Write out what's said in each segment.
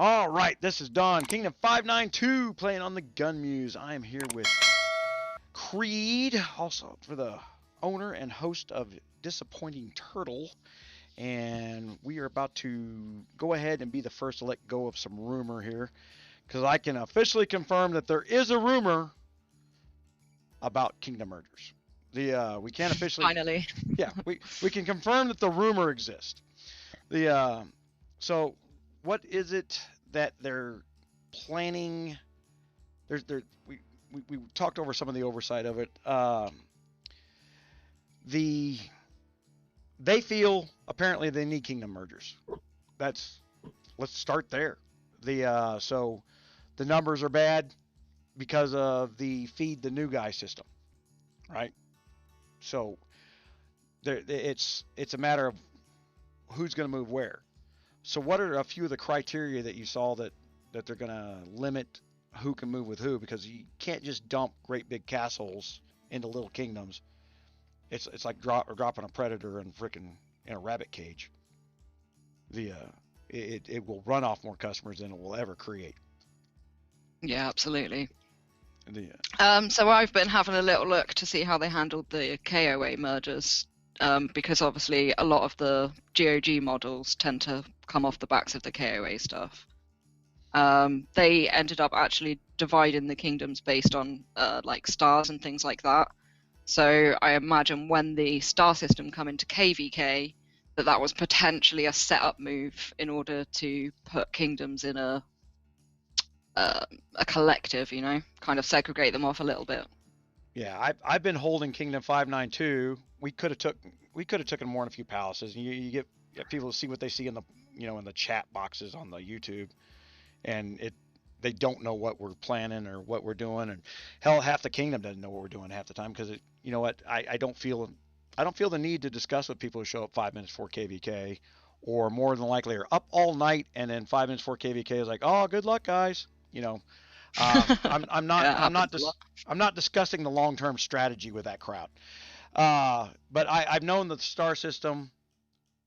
All right, this is Don, Kingdom592, playing on the GunMuse. I am here with Creed, also for the owner and host of 𝗙𝘂𝙪𝙾𝙪𝙾, and we are about to go ahead and be the first to let go of some rumor here, because I can officially confirm that there is a rumor about kingdom mergers. We can't officially. Finally. Yeah, we can confirm that the rumor exists. So what is it that they're planning? We talked over some of the oversight of it. They feel apparently they need kingdom mergers. Let's start there. So the numbers are bad because of the feed the new guy system, right? So it's a matter of who's going to move where. So what are a few of the criteria that you saw that they're going to limit who can move with who? Because you can't just dump great big castles into little kingdoms. It's like dropping a predator in a rabbit cage. It will run off more customers than it will ever create. Yeah, absolutely. So I've been having a little look to see how they handled the KOA mergers, because obviously a lot of the GOG models tend to come off the backs of the KOA stuff. They ended up actually dividing the kingdoms based on like stars and things like that. So I imagine when the star system come into KVK, that was potentially a setup move in order to put kingdoms in a collective, you know, kind of segregate them off a little bit. Yeah, I've been holding Kingdom592. We could have taken more in a few palaces. You get people to see what they see in the in the chat boxes on the YouTube, and they don't know what we're planning or what we're doing, and hell, half the kingdom doesn't know what we're doing half the time because you know what, I don't feel the need to discuss with people who show up 5 minutes before KVK, or more than likely are up all night and then 5 minutes before KVK is like, oh, good luck, guys. I'm not discussing the long-term strategy with that crowd. But I've known that the star system,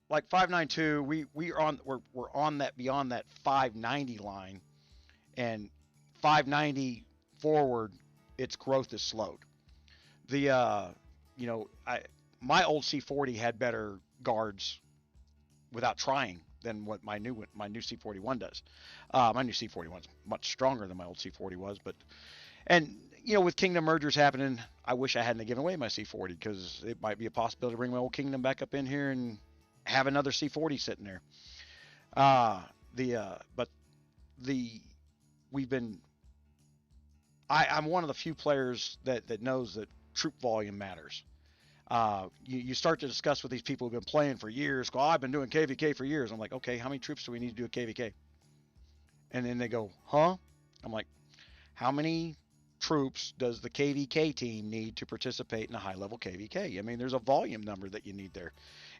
like 592, we're on that beyond that 590 line, and 590 forward, its growth is slowed. My old C40 had better guards without trying than what my new C41 does. My new C41 is much stronger than my old C40 was, and with kingdom mergers happening, I wish I hadn't given away my C40, because it might be a possibility to bring my old kingdom back up in here and have another C40 sitting there. I'm one of the few players that knows that troop volume matters. You start to discuss with these people who've been playing for years. Go, I've been doing KVK for years. I'm like, okay, how many troops do we need to do a KVK? And then they go, huh? I'm like, how many troops does the KVK team need to participate in a high-level KVK? I mean, there's a volume number that you need there.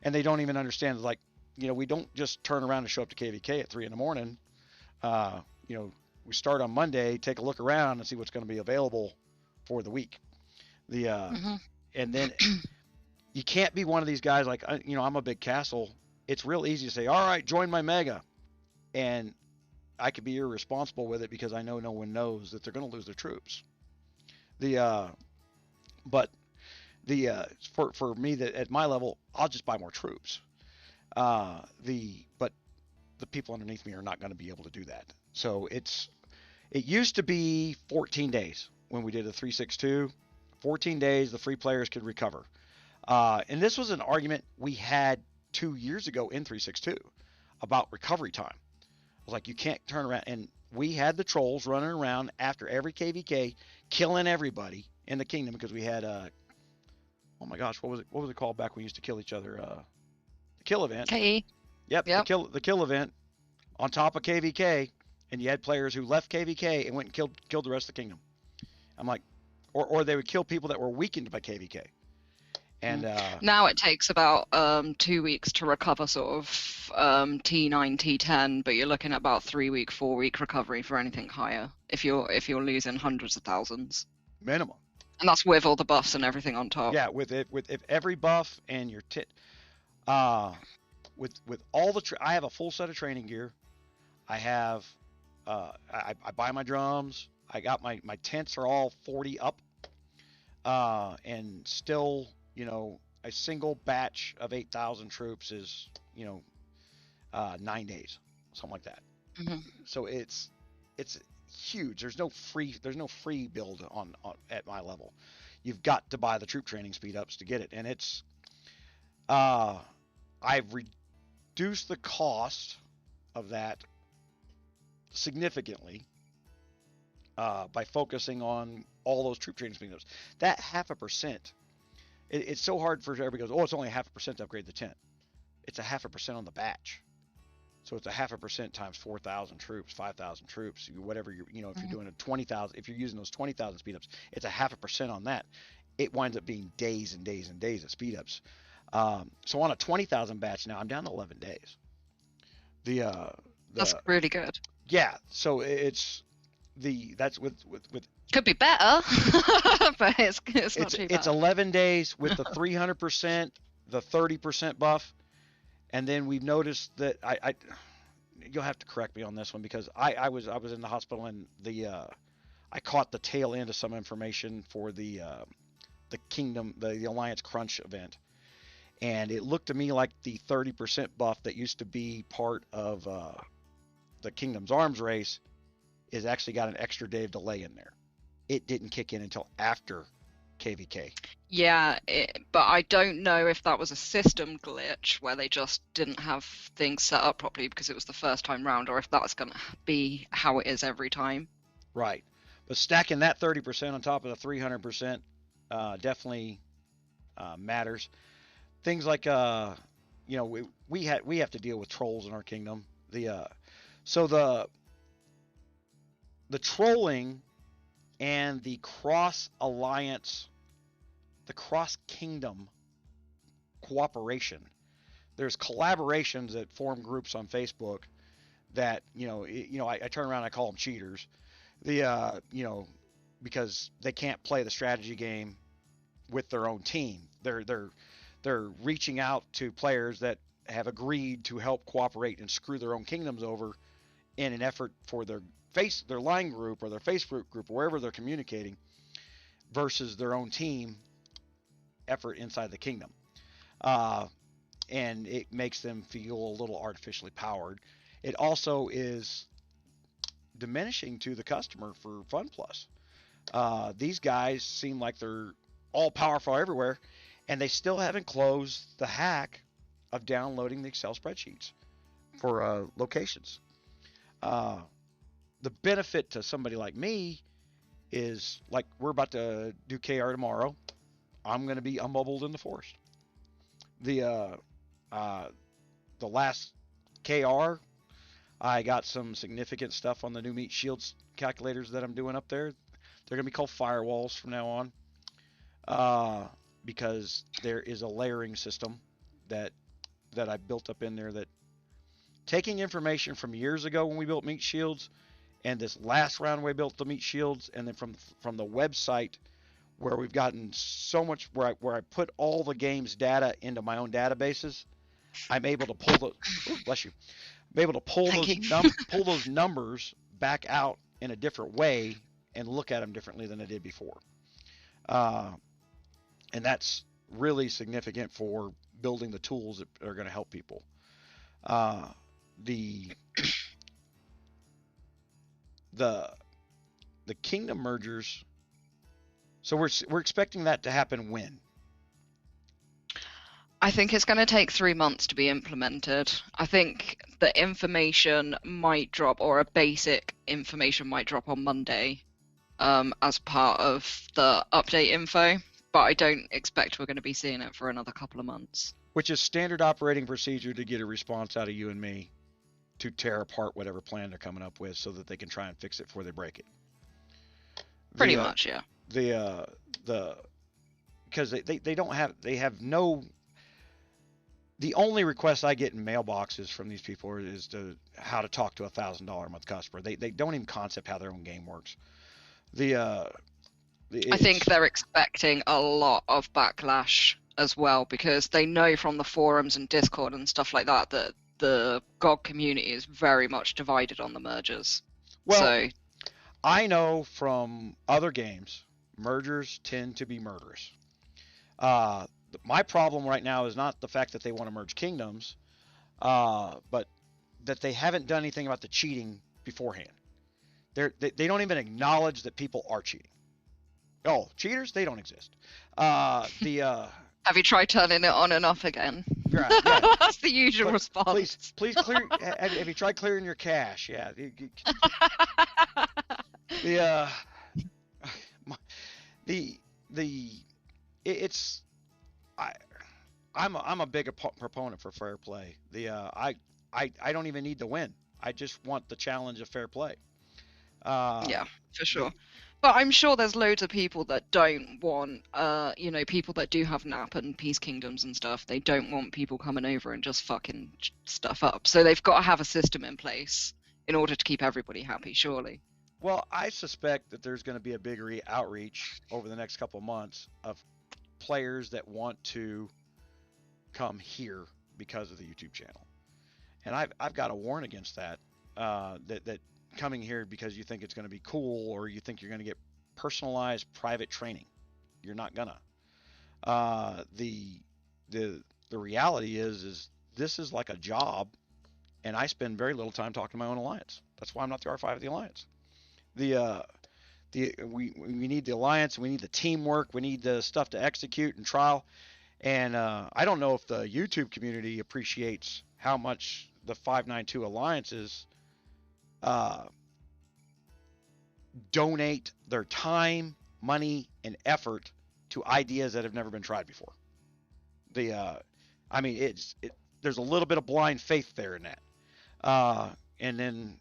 And they don't even understand, like, we don't just turn around and show up to KVK at 3 in the morning. We start on Monday, take a look around and see what's going to be available for the week. And then you can't be one of these guys like, I'm a big castle. It's real easy to say, all right, join my mega. And I could be irresponsible with it because I know no one knows that they're going to lose their troops. For me, that at my level, I'll just buy more troops. But the people underneath me are not going to be able to do that. So it used to be 14 days when we did a 362. 14 days, the free players could recover. And this was an argument we had 2 years ago in 362 about recovery time. I was like, you can't turn around. And we had the trolls running around after every KVK, killing everybody in the kingdom, because we had oh my gosh, what was it called back when we used to kill each other? The kill event. KE. Yep. The kill event on top of KVK, and you had players who left KVK and went and killed the rest of the kingdom. I'm like, or they would kill people that were weakened by KVK. And now it takes about 2 weeks to recover sort of T9, T10, but you're looking at about 3 week, 4 week recovery for anything higher if you're losing hundreds of thousands minimum. And that's with all the buffs and everything on top. Yeah, with every buff and your with all the I have a full set of training gear. I have I buy my drums. I got my tents are all 40 up, and still, a single batch of 8,000 troops is, 9 days, something like that. Mm-hmm. So it's huge. There's no free build on at my level. You've got to buy the troop training speed ups to get it, and it's I've reduced the cost of that significantly by focusing on all those troop training speed ups. That 0.5%, it's so hard for everybody goes, oh, it's only 0.5% to upgrade the tent. It's 0.5% on the batch. So it's 0.5% times 4,000 troops, 5,000 troops, whatever if you're doing a 20,000, if you're using those 20,000 speed ups, it's 0.5% on that. It winds up being days and days and days of speed ups. So on a 20,000 batch now, I'm down to 11 days. That's really good. Yeah. So that's with could be better, but it's not too bad. It's 11 days with the 300%, the 30% buff. And then we've noticed that you'll have to correct me on this one, because I was in the hospital, and I caught the tail end of some information for the Kingdom, the Alliance Crunch event, and it looked to me like the 30% buff that used to be part of the Kingdom's Arms race is actually got an extra day of delay in there. It didn't kick in until after KVK. Yeah, but I don't know if that was a system glitch where they just didn't have things set up properly because it was the first time round, or if that's going to be how it is every time. Right. But stacking that 30% on top of the 300% definitely matters. Things like, we have to deal with trolls in our kingdom. So the trolling and the cross-alliance, the cross-kingdom cooperation. There's collaborations that form groups on Facebook that, I turn around and I call them cheaters. Because they can't play the strategy game with their own team. They're reaching out to players that have agreed to help cooperate and screw their own kingdoms over in an effort for their line group or their Facebook group or wherever they're communicating, versus their own team effort inside the kingdom. And it makes them feel a little artificially powered. It also is diminishing to the customer for Fun Plus. These guys seem like they're all powerful everywhere, and they still haven't closed the hack of downloading the Excel spreadsheets for locations. The benefit to somebody like me is, like, we're about to do KR tomorrow. I'm going to be unbubbled in the forest. The last KR, I got some significant stuff on the new meat shields calculators that I'm doing up there. They're going to be called firewalls from now on, because there is a layering system that I built up in there, that taking information from years ago when we built meat shields, and this last round we built the meat shields, and then from the website where we've gotten so much, where I put all the game's data into my own databases, I'm able to pull the bless you. I'm able to pull those numbers back out in a different way and look at them differently than I did before. And that's really significant for building the tools that are going to help people. The kingdom mergers. So we're expecting that to happen when? I think it's going to take 3 months to be implemented. I think the information might drop, or a basic information might drop on Monday as part of the update info, but I don't expect we're going to be seeing it for another couple of months. Which is standard operating procedure to get a response out of you and me to tear apart whatever plan they're coming up with so that they can try and fix it before they break it. Pretty much, yeah. Because they have no. The only request I get in mailboxes from these people is how to talk to $1,000 a month customer. They don't even concept how their own game works. I think they're expecting a lot of backlash as well, because they know from the forums and Discord and stuff like that that the GOG community is very much divided on the mergers. Well, So I know from other games, mergers tend to be murderous. Uh, my problem right now is not the fact that they want to merge kingdoms, but that they haven't done anything about the cheating beforehand. They don't even acknowledge that people are cheating. Oh, cheaters? They don't exist. Have you tried turning it on and off again? Right, yeah. That's the usual response. Please clear. Have you tried clearing your cache? Yeah. The the the it's I I'm a big proponent for fair play. I don't even need to win. I just want the challenge of fair play. Yeah, for sure. But I'm sure there's loads of people that don't want, people that do have NAP and Peace Kingdoms and stuff. They don't want people coming over and just fucking stuff up. So they've got to have a system in place in order to keep everybody happy, surely. Well, I suspect that there's going to be a bigger outreach over the next couple of months of players that want to come here because of the YouTube channel, and I've got to warn against that. That coming here because you think it's going to be cool or you think you're going to get personalized private training. You're not gonna. The reality is this is like a job, and I spend very little time talking to my own alliance. That's why I'm not the R5 of the alliance. We need the alliance. We need the teamwork. We need the stuff to execute and trial. And I don't know if the YouTube community appreciates how much the 592 alliances donate their time, money, and effort to ideas that have never been tried before. There's a little bit of blind faith there in that. And then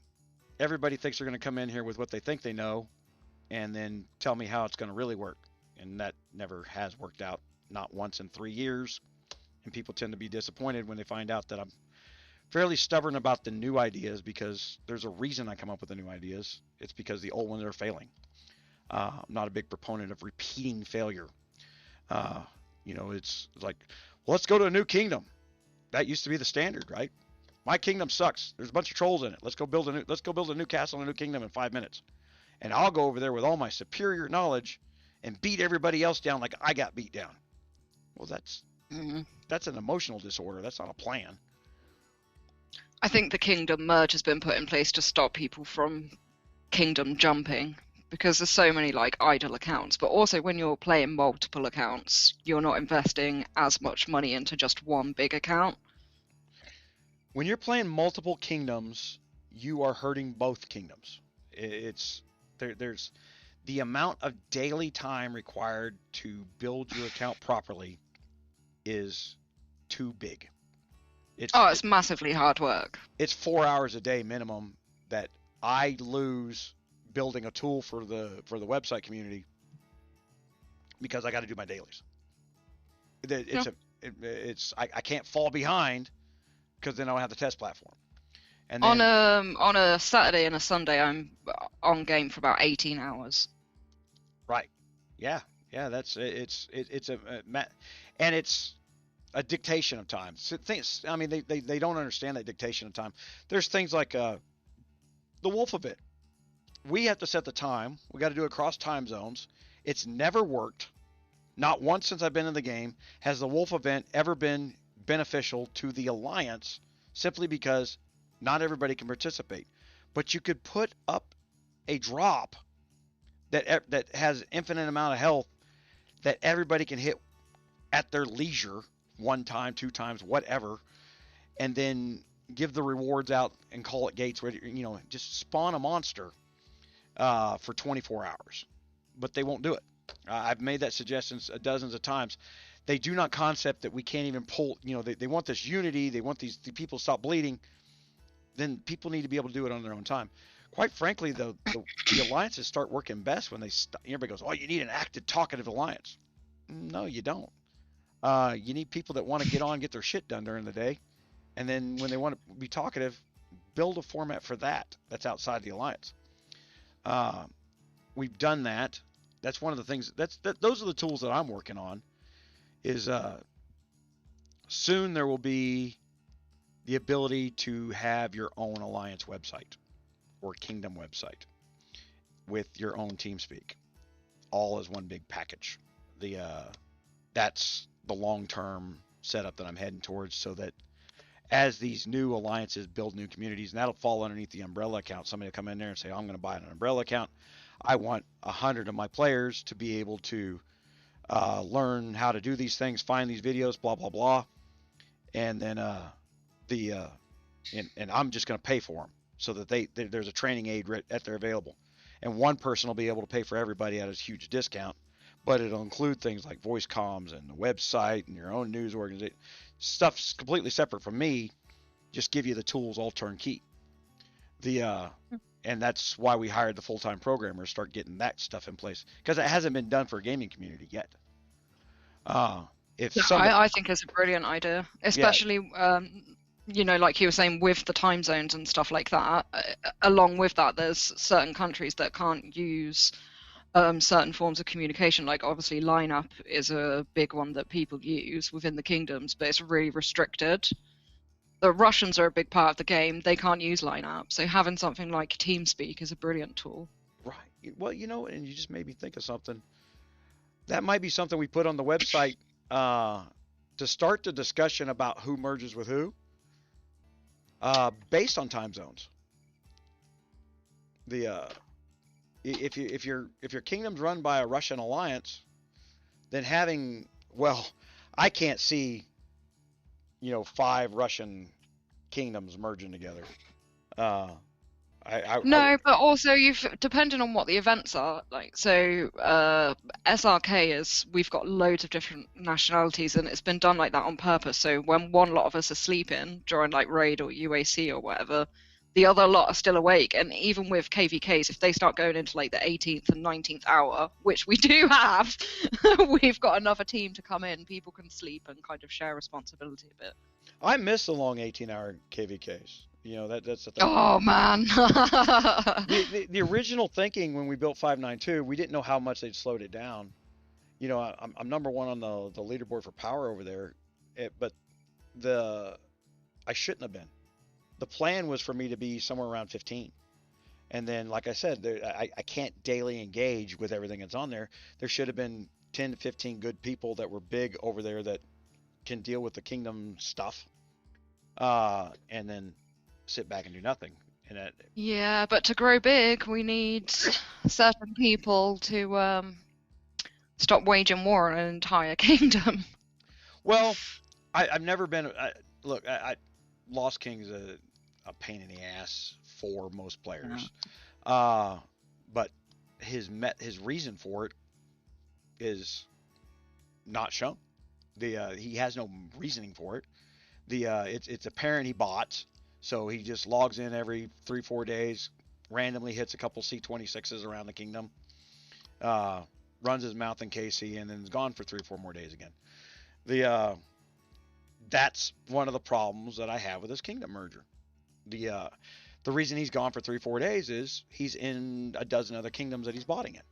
everybody thinks they're going to come in here with what they think they know and then tell me how it's going to really work. And that never has worked out, not once in 3 years. And people tend to be disappointed when they find out that I'm fairly stubborn about the new ideas, because there's a reason I come up with the new ideas. It's because the old ones are failing. I'm not a big proponent of repeating failure. It's like, well, let's go to a new kingdom. That used to be the standard, right? My kingdom sucks. There's a bunch of trolls in it. Let's go build a new castle and a new kingdom in 5 minutes. And I'll go over there with all my superior knowledge and beat everybody else down like I got beat down. Well, that's an emotional disorder. That's not a plan. I think the kingdom merge has been put in place to stop people from kingdom jumping, because there's so many like idle accounts. But also when you're playing multiple accounts, you're not investing as much money into just one big account. When you're playing multiple kingdoms, you are hurting both kingdoms. There's the amount of daily time required to build your account properly is too big. It's massively hard work. It's 4 hours a day minimum that I lose building a tool for the website community because I got to do my dailies. I can't fall behind because then I don't have the test platform. And then, on a Saturday and a Sunday, I'm on game for about 18 hours. Right. Yeah. That's it's a dictation of time. So they don't understand that dictation of time. There's things like the wolf event. We have to set the time. We got to do it across time zones. It's never worked. Not once since I've been in the game has the wolf event ever been beneficial to the alliance, simply because not everybody can participate. But you could put up a drop that has infinite amount of health that everybody can hit at their leisure, 1 time, 2 times, whatever, and then give the rewards out and call it gates. Just spawn a monster for 24 hours. But they won't do it. I've made that suggestion dozens of times. They do not concept that we can't even pull. They want this unity. They want the people to stop bleeding. Then people need to be able to do it on their own time. Quite frankly, the alliances start working best when everybody goes, oh, you need an active, talkative alliance. No, you don't. You need people that want to get on, get their shit done during the day. And then when they want to be talkative, build a format for that that's outside the alliance. We've done that. That's one of the things. Those are the tools that I'm working on. Soon there will be the ability to have your own alliance website. or Kingdom website with your own TeamSpeak, all as one big package. That's the long-term setup that I'm heading towards, so that as these new alliances build new communities, and that'll fall underneath the umbrella account. Somebody will come in there and say, I'm going to buy an umbrella account. I want 100 of my players to be able to learn how to do these things, find these videos, blah, blah, blah. And then and I'm just going to pay for them, so that there's a training aid at their available. And one person will be able to pay for everybody at a huge discount, but it'll include things like voice comms and the website and your own news organization. Stuff's completely separate from me. Just give you the tools, all turnkey. And that's why we hired the full-time programmers, start getting that stuff in place, because it hasn't been done for a gaming community yet. I think it's a brilliant idea, especially you know, like you were saying, with the time zones and stuff like that. Along with that, there's certain countries that can't use certain forms of communication. Like obviously lineup is a big one that people use within the kingdoms, but it's really restricted. The Russians are a big part of the game. They can't use lineup, so having something like TeamSpeak is a brilliant tool. Right. Well, you know, and you just made me think of something. That might be something we put on the website to start the discussion about who merges with who, based on time zones. If your kingdom's run by a Russian alliance, then I can't see, 5 Russian kingdoms merging together. No, but also depending on what the events are, like, so SRK we've got loads of different nationalities, and it's been done like that on purpose. So when one lot of us are sleeping during like raid or UAC or whatever, the other lot are still awake. And even with KVKs, if they start going into like the 18th and 19th hour, which we do have, we've got another team to come in. People can sleep and kind of share responsibility a bit. I miss the long 18-hour KVKs. That's the thing. Oh man. the original thinking when we built 592, we didn't know how much they'd slowed it down. I'm number 1 on the leaderboard for power over there, but I shouldn't have been. The plan was for me to be somewhere around 15. And then, like I said, I can't daily engage with everything that's on there. There should have been 10 to 15 good people that were big over there that can deal with the kingdom stuff. And then sit back and do nothing. Yeah, but to grow big, we need certain people to stop waging war on an entire kingdom. Well, I've never been. Look, Lost King's a pain in the ass for most players, but his reason for it is not shown. He has no reasoning for it. It's apparent he bots. So he just logs in every 3-4 days, randomly hits a couple C26s around the kingdom, runs his mouth in KC, and then is gone for 3-4 more days again. That's one of the problems that I have with this kingdom merger. The reason he's gone for 3-4 days is he's in a dozen other kingdoms that he's botting in.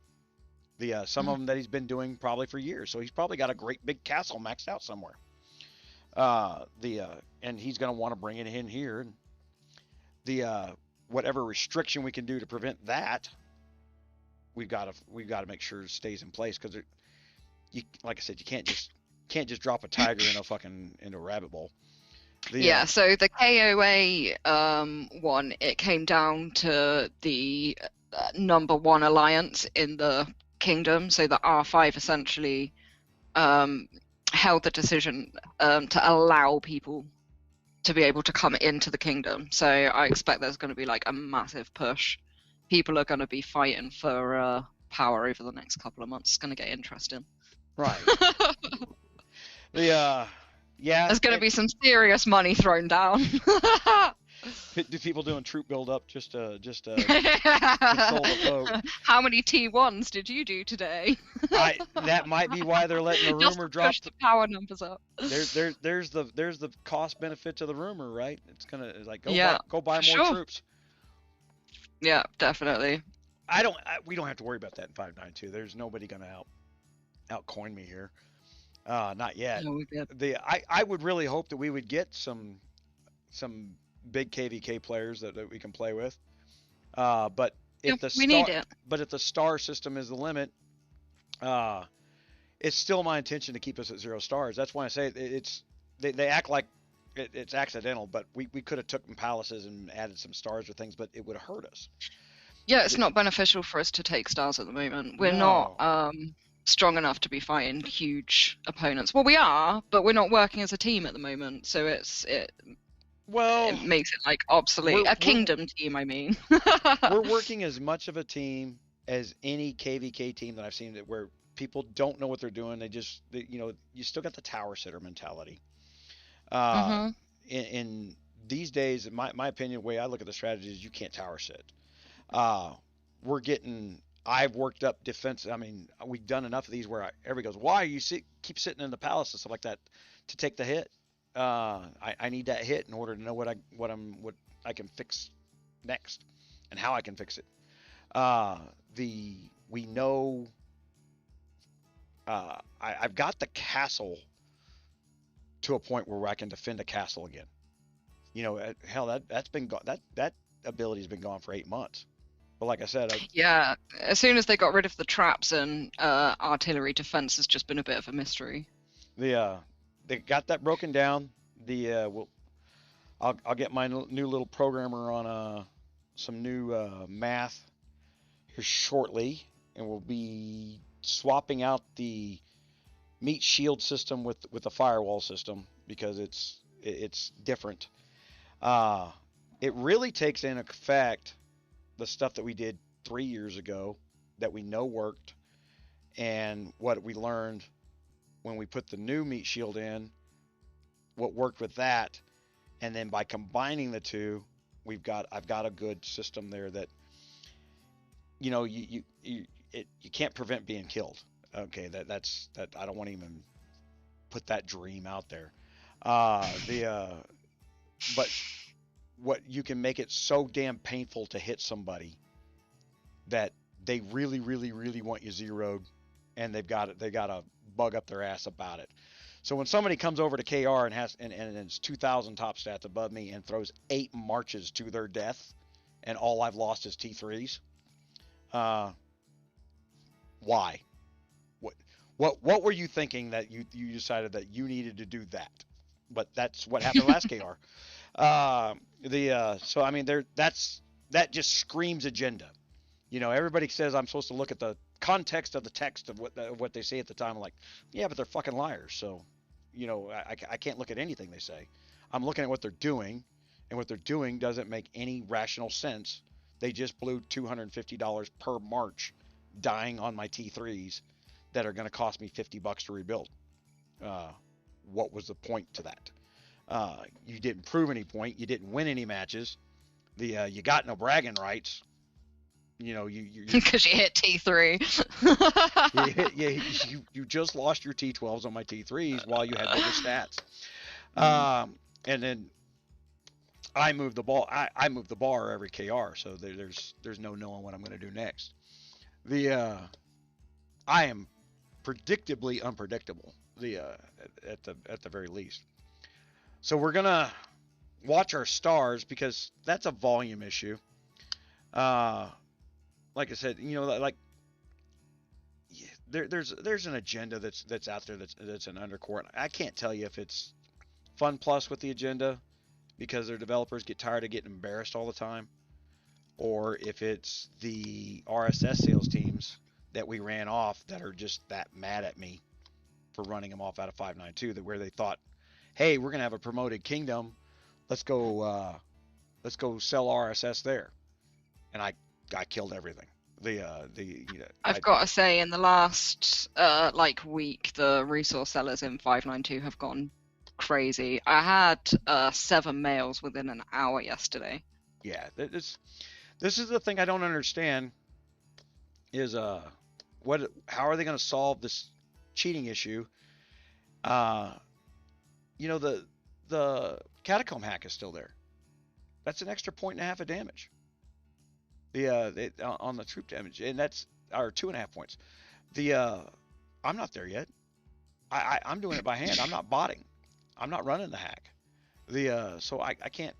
Some of them that he's been doing probably for years. So he's probably got a great big castle maxed out somewhere. And he's going to want to bring it in here. And whatever restriction we can do to prevent that, we've got to make sure it stays in place, because like I said, you can't just drop a tiger into a rabbit bowl. So the KOA one, it came down to the number 1 alliance in the kingdom. So the R5 essentially held the decision to allow people to be able to come into the kingdom. So I expect there's going to be like a massive push. People are going to be fighting for power over the next couple of months. It's going to get interesting. Right. There's going to be some serious money thrown down. Do people doing troop build up just to control the vote? How many T1s did you do today? That might be why they're letting the rumor drop. Push the power numbers up. There's the cost benefit to the rumor, right? It's like go buy more troops. Yeah, definitely. We don't have to worry about that in 592. There's nobody gonna outcoin me here. Not yet. No, I would really hope that we would get some big KVK players that we can play with. But Yeah, if the we star, need it. but if the star system is the limit, it's still my intention to keep us at 0 stars. That's why I say they act like it's accidental, but we could have took palaces and added some stars or things, but it would hurt us. Yeah, it's not beneficial for us to take stars at the moment. We're No. not strong enough to be fighting huge opponents. Well, we are, but we're not working as a team at the moment, so it makes it like obsolete. A kingdom team, I mean. We're working as much of a team as any KVK team that I've seen, where people don't know what they're doing. You still got the tower sitter mentality. In these days, in my opinion, the way I look at the strategy is you can't tower sit. I've worked up defense. I mean, we've done enough of these where everybody goes, why you keep sitting in the palace and stuff like that to take the hit. I need that hit in order to know what I can fix next and how I can fix it. We know I've got the castle to a point where I can defend a castle again. Hell, that ability's been gone for 8 months. But like I said, yeah, as soon as they got rid of the traps and artillery defense has just been a bit of a mystery. They got that broken down. I'll get my new little programmer on some new math here shortly, and we'll be swapping out the meat shield system with the firewall system because it's different. It really takes in effect the stuff that we did 3 years ago that we know worked, and what we learned when we put the new meat shield in, what worked with that, and then by combining the two, I've got a good system there that you can't prevent being killed. Okay, that's I don't want to even put that dream out there. But what you can make it so damn painful to hit somebody that they really, really, really want you zeroed, and they got a bug up their ass about it. So when somebody comes over to KR and it's 2,000 top stats above me and throws 8 marches to their death, and all I've lost is T3s, why? What were you thinking that you decided that you needed to do that? But that's what happened last KR. So I mean, that just screams agenda. Everybody says I'm supposed to look at the context of the text of what they say at the time. I'm like, yeah, but they're fucking liars. So, I can't look at anything they say. I'm looking at what they're doing, and what they're doing doesn't make any rational sense. They just blew $250 per march, dying on my T3s that are going to cost me $50 to rebuild. What was the point to that? You didn't prove any point. You didn't win any matches. You got no bragging rights. Because you hit T3. you just lost your T12s on my T3s while you had bigger stats. And then I move the ball. I move the bar every KR, so there's no knowing what I'm going to do next. I am predictably unpredictable. At the very least. So we're gonna watch our stars because that's a volume issue. Like I said, there's an agenda that's out there that's an undercourt. I can't tell you if it's Fun Plus with the agenda because their developers get tired of getting embarrassed all the time, or if it's the RSS sales teams that we ran off that are just that mad at me for running them off out of 592, where they thought, hey, we're gonna have a promoted kingdom, let's go sell RSS there, and I killed everything. I've got to say, in the last week, the resource sellers in 592 have gone crazy. I had 7 mails within an hour yesterday. Yeah, this is the thing I don't understand is how are they going to solve this cheating issue? The catacomb hack is still there. That's an extra 1.5 of damage. On the troop damage, and that's our 2.5 points. I'm not there yet. I'm doing it by hand. I'm not botting. I'm not running the hack. So I can't.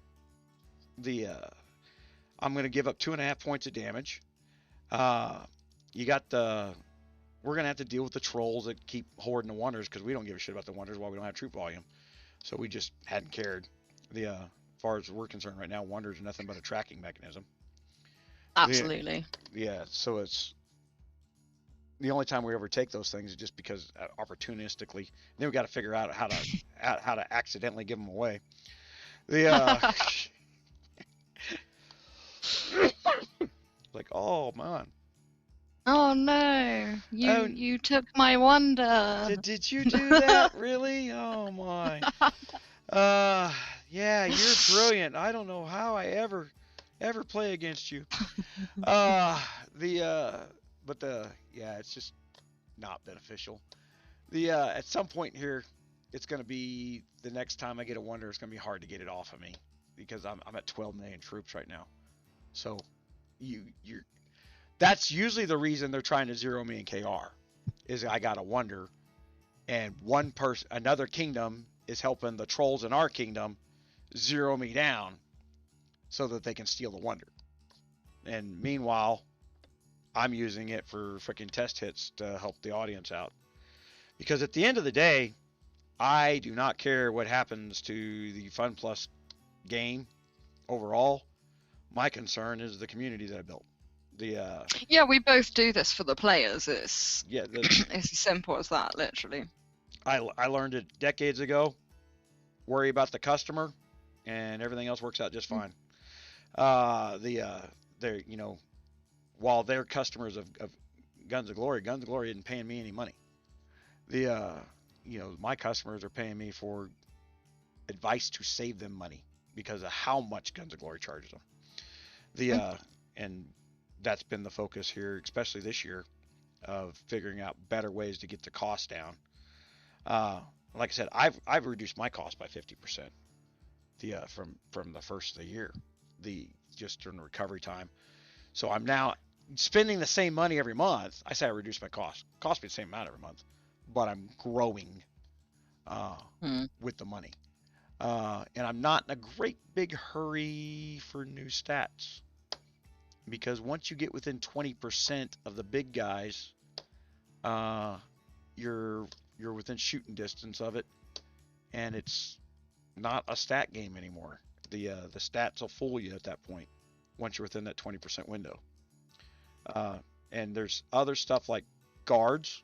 I'm going to give up 2.5 points of damage. You got the... We're going to have to deal with the trolls that keep hoarding the wonders because we don't give a shit about the wonders while we don't have troop volume. So we just hadn't cared. As far as we're concerned right now, wonders are nothing but a tracking mechanism. Absolutely. Yeah, so it's... The only time we ever take those things is just because opportunistically. Then we got to figure out how to accidentally give them away. Like, oh man. Oh no! You took my wonder. Did you do that? Really? Oh my. Yeah, you're brilliant. I don't know how I ever play against you. Yeah, it's just not beneficial. At some point here, it's gonna be the next time I get a wonder, it's gonna be hard to get it off of me because I'm at 12 million troops right now. So that's usually the reason they're trying to zero me in KR, is I got a wonder, and another kingdom is helping the trolls in our kingdom zero me down so that they can steal the wonder. And meanwhile, I'm using it for freaking test hits to help the audience out. Because at the end of the day, I do not care what happens to the Fun Plus game overall. My concern is the community that I built. Yeah, we both do this for the players. It's it's as simple as that, literally. I learned it decades ago. Worry about the customer, and everything else works out just fine. They're while they're customers of Guns of Glory isn't paying me any money. My customers are paying me for advice to save them money because of how much Guns of Glory charges them. And that's been the focus here, especially this year, of figuring out better ways to get the cost down. Like I said, I've reduced my cost by 50%. From the first of the year, just during the recovery time. So I'm now spending the same money every month. I say I reduced my cost. Cost me the same amount every month, but I'm growing with the money. And I'm not in a great big hurry for new stats. Because once you get within 20% of the big guys, you're within shooting distance of it, and it's not a stat game anymore. The stats will fool you at that point once you're within that 20% window. And there's other stuff like guards.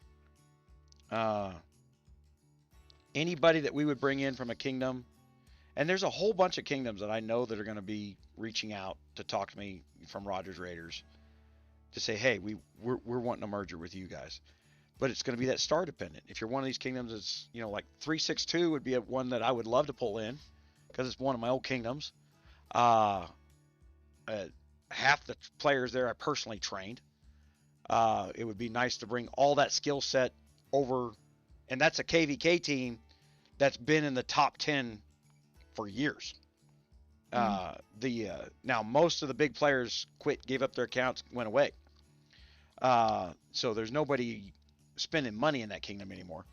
Anybody that we would bring in from a kingdom, and there's a whole bunch of kingdoms that I know that are going to be reaching out to talk to me from RogersRaiders to say, hey, we're wanting a merger with you guys. But it's going to be that star dependent. If you're one of these kingdoms, it's, like 362 would be one that I would love to pull in because it's one of my old kingdoms. Half the players there I personally trained. It would be nice to bring all that skill set over, and that's a KVK team that's been in the top 10 for years. Now most of the big players quit, gave up their accounts, went away. So there's nobody spending money in that kingdom anymore.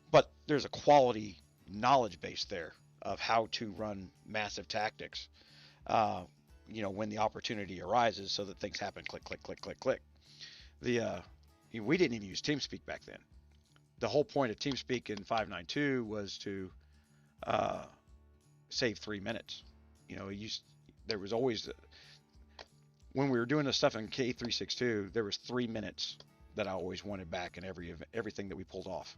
But there's a quality knowledge base there of how to run massive tactics. When the opportunity arises, so that things happen, click, click, click, click, click. We didn't even use TeamSpeak back then. The whole point of TeamSpeak in 592 was to save 3 minutes. There was always, when we were doing the stuff in K362, there was 3 minutes that I always wanted back in everything that we pulled off,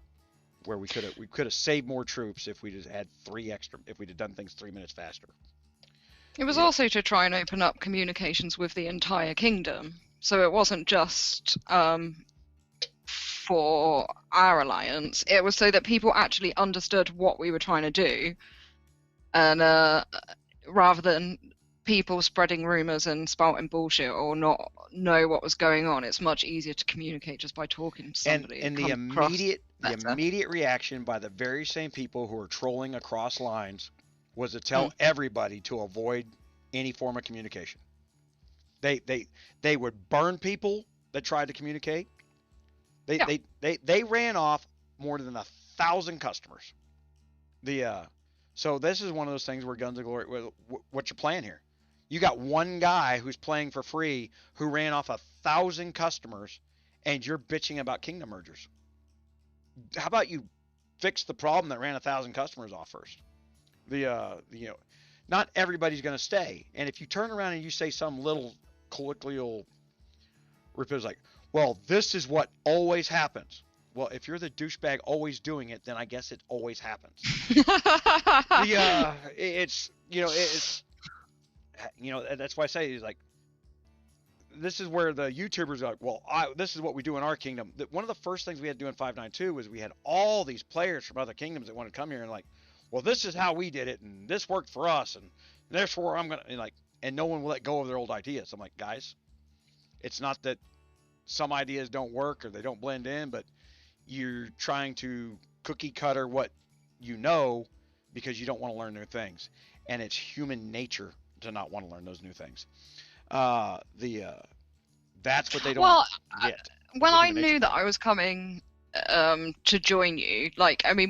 where we could have saved more troops if we just had if we'd have done things 3 minutes faster. It was also to try and open up communications with the entire kingdom, so it wasn't just for our alliance. It was so that people actually understood what we were trying to do, and rather than people spreading rumors and spouting bullshit or not know what was going on, it's much easier to communicate just by talking to somebody. And the immediate reaction by the very same people who are trolling across lines was to tell everybody to avoid any form of communication. They would burn people that tried to communicate. They ran off more than 1,000 customers. So this is one of those things where Guns of Glory, what's your plan here? You got one guy who's playing for free who ran off 1,000 customers, and you're bitching about kingdom mergers. How about you fix the problem that ran 1,000 customers off first? Not everybody's going to stay. And if you turn around and you say some little colloquial repose like, well, this is what always happens. Well, if you're the douchebag always doing it, then I guess it always happens. That's why I say it's like, this is where the YouTubers are like, well, this is what we do in our kingdom. One of the first things we had to do in 592 was we had all these players from other kingdoms that wanted to come here and like, well, this is how we did it, and this worked for us, and therefore I'm gonna and no one will let go of their old ideas. I'm like, guys, it's not that some ideas don't work or they don't blend in, but you're trying to cookie cutter what you know because you don't want to learn new things, and it's human nature to not want to learn those new things. That's what they don't get. When I knew that I was coming to join you,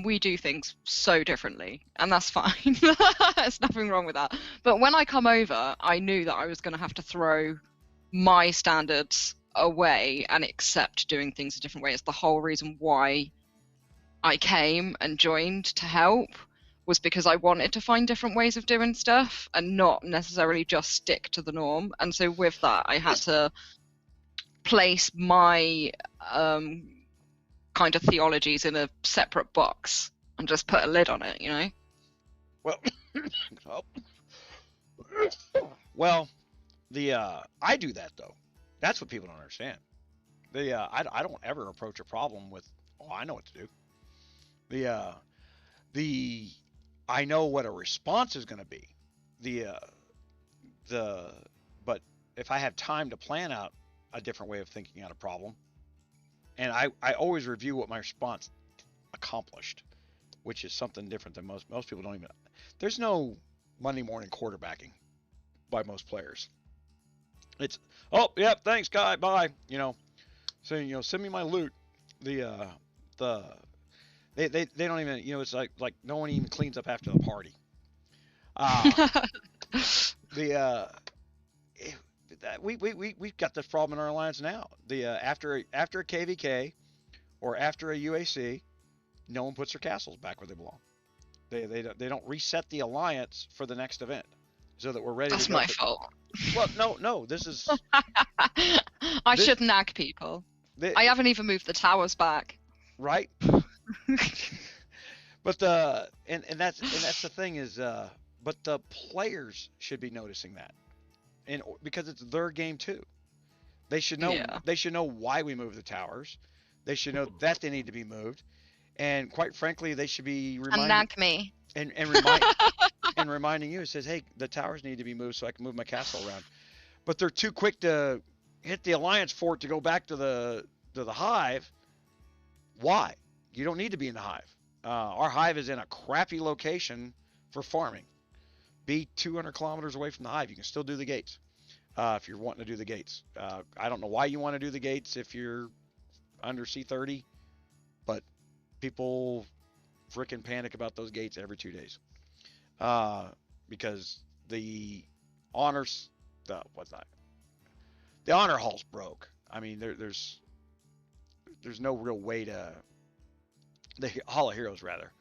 we do things so differently, and that's fine. There's nothing wrong with that. But when I come over, I knew that I was going to have to throw my standards away and accept doing things a different way. It's the whole reason why I came and joined to help, was because I wanted to find different ways of doing stuff and not necessarily just stick to the norm. And so with that, I had to place my kind of theologies in a separate box and just put a lid on it, Well, I do that though. That's what people don't understand. I don't ever approach a problem with, I know what to do. I know what a response is going to be. But if I have time to plan out a different way of thinking out a problem, and I always review what my response accomplished, which is something different than most people don't even. There's no Monday morning quarterbacking by most players. It's, oh yeah, thanks guy, bye. Saying send me my loot. They don't even, it's like no one even cleans up after the party. We've got this problem in our alliance now. After a KVK or after a UAC, no one puts their castles back where they belong. They don't reset the alliance for the next event so that we're ready. That's to go. my fault. Well, no, this is. I should nag people. I haven't even moved the towers back. Right. But that's the thing is, but the players should be noticing that, and because it's their game too, they should know. Yeah. They should know why we move the towers. They should know that they need to be moved, and quite frankly, they should be reminding. Nag me. And reminding you. It says, hey, the towers need to be moved so I can move my castle around. But they're too quick to hit the alliance fort to go back to the hive. Why? You don't need to be in the hive. Our hive is in a crappy location for farming. Be 200 kilometers away from the hive. You can still do the gates if you're wanting to do the gates. I don't know why you want to do the gates if you're under C30, but people freaking panic about those gates every 2 days because the honors, the honor hall's broke. I mean, there's no real way to. The Hall of Heroes, rather.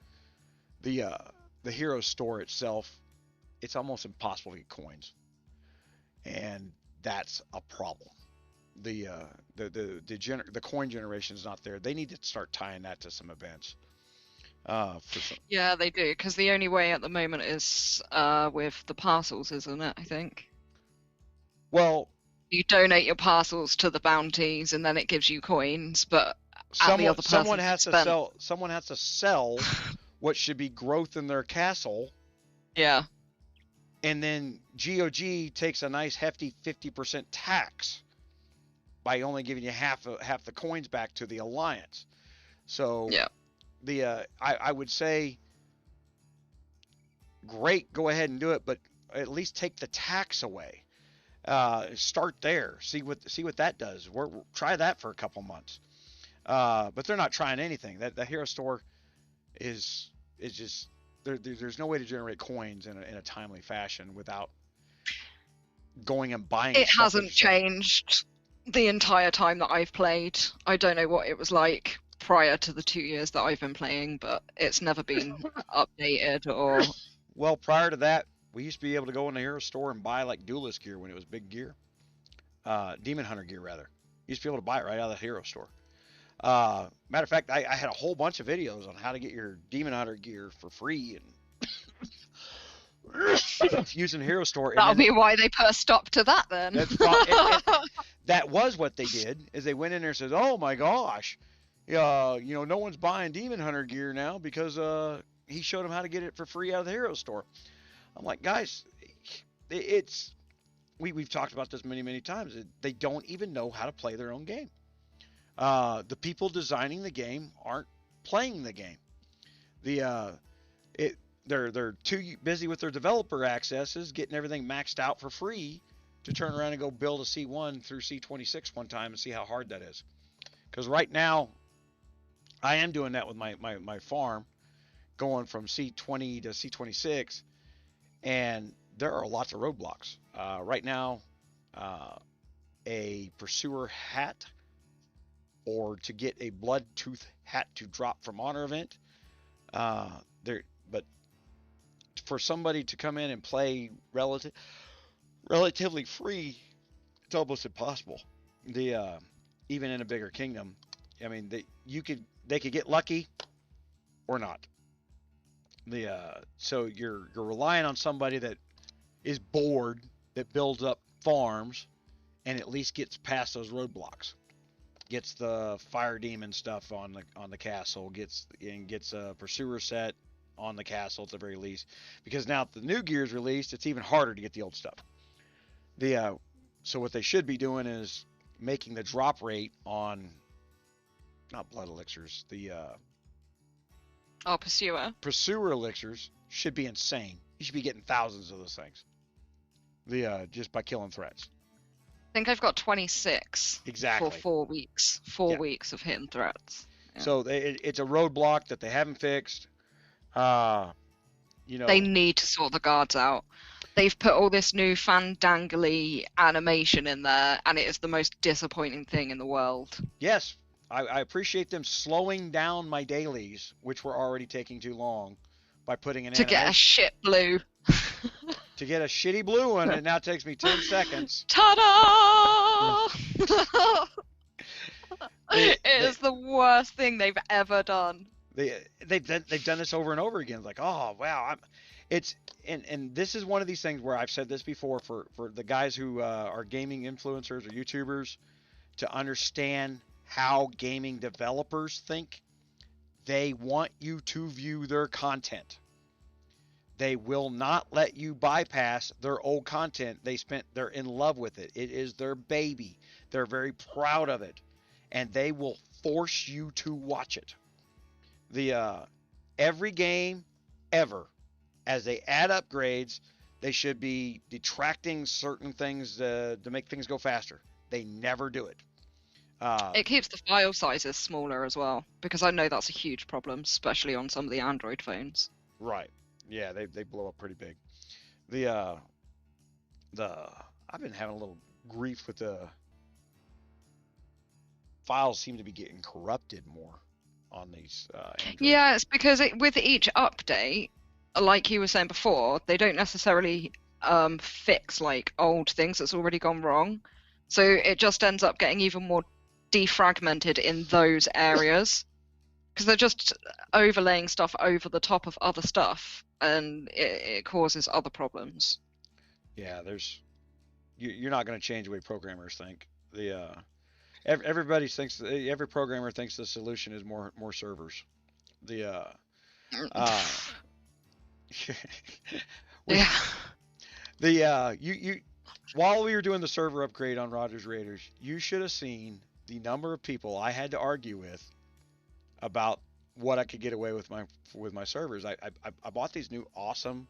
The hero store itself, it's almost impossible to get coins, and that's a problem. The coin generation is not there. They need to start tying that to some events. Yeah, they do, because the only way at the moment is with the parcels, isn't it? I think. Well, you donate your parcels to the bounties, and then it gives you coins, but. Someone has to sell what should be growth in their castle. Yeah. And then GOG takes a nice hefty 50% tax by only giving you half the coins back to the alliance. So yeah, I would say great, go ahead and do it, but at least take the tax away. Start there. See what that does. Try that for a couple months. But they're not trying anything. The hero store is just there's no way to generate coins in a timely fashion without going and buying. It hasn't changed the entire time that I've played. I don't know what it was like prior to the 2 years that I've been playing, but it's never been updated or. Well, prior to that, we used to be able to go in the hero store and buy like duelist gear when it was big gear, demon hunter gear rather. You used to be able to buy it right out of the hero store. Matter of fact, I had a whole bunch of videos on how to get your demon hunter gear for free and using the hero store. That'll be why they put a stop to that then. That's that was what they did, is they went in there and said, "Oh my gosh, no one's buying demon hunter gear now because he showed them how to get it for free out of the hero store." I'm like, guys, we've talked about this many times. They don't even know how to play their own game. The people designing the game aren't playing the game. They're too busy with their developer accesses, getting everything maxed out for free, to turn around and go build a C1 through C26 one time and see how hard that is. Because right now, I am doing that with my farm, going from C20 to C26, and there are lots of roadblocks. Right now, a pursuer hat, or to get a blood tooth hat to drop from honor event, but for somebody to come in and play relatively free, it's almost impossible. Even in a bigger kingdom, I mean, they could get lucky or not. So you're relying on somebody that is bored, that builds up farms, and at least gets past those roadblocks, gets the fire demon stuff on the castle, gets a pursuer set on the castle at the very least, because now that the new gear is released, it's even harder to get the old stuff. So what they should be doing is making the drop rate on, not blood elixirs, pursuer elixirs should be insane. You should be getting thousands of those things, just by killing threats. I think I've got 26 exactly for 4 weeks. 4 weeks of hitting threats. Yeah. So it's a roadblock that they haven't fixed. They need to sort the guards out. They've put all this new fandangly animation in there, and it is the most disappointing thing in the world. Yes, I appreciate them slowing down my dailies, which were already taking too long, by putting an to get a shit blue. To get a shitty blue one, it now takes me 10 seconds. Ta-da! It is the worst thing they've ever done. They've done this over and over again. Like, oh wow, and this is one of these things where I've said this before, for the guys who are gaming influencers or YouTubers to understand how gaming developers think. They want you to view their content. They will not let you bypass their old content. They're in love with it. It is their baby. They're very proud of it, and they will force you to watch it. Every game ever, as they add upgrades, they should be detracting certain things to make things go faster. They never do it. It keeps the file sizes smaller as well, because I know that's a huge problem, especially on some of the Android phones. Right. Yeah, they blow up pretty big. I've been having a little grief with the files. Seem to be getting corrupted more on these Android. Yeah, it's because with each update, like you were saying before, they don't necessarily fix like old things that's already gone wrong, so it just ends up getting even more defragmented in those areas, because they're just overlaying stuff over the top of other stuff, and it causes other problems. Yeah, you're not going to change the way programmers think. Every programmer thinks the solution is more servers. While we were doing the server upgrade on RogersRaider, you should have seen the number of people I had to argue with about what I could get away with my servers. I bought these new awesome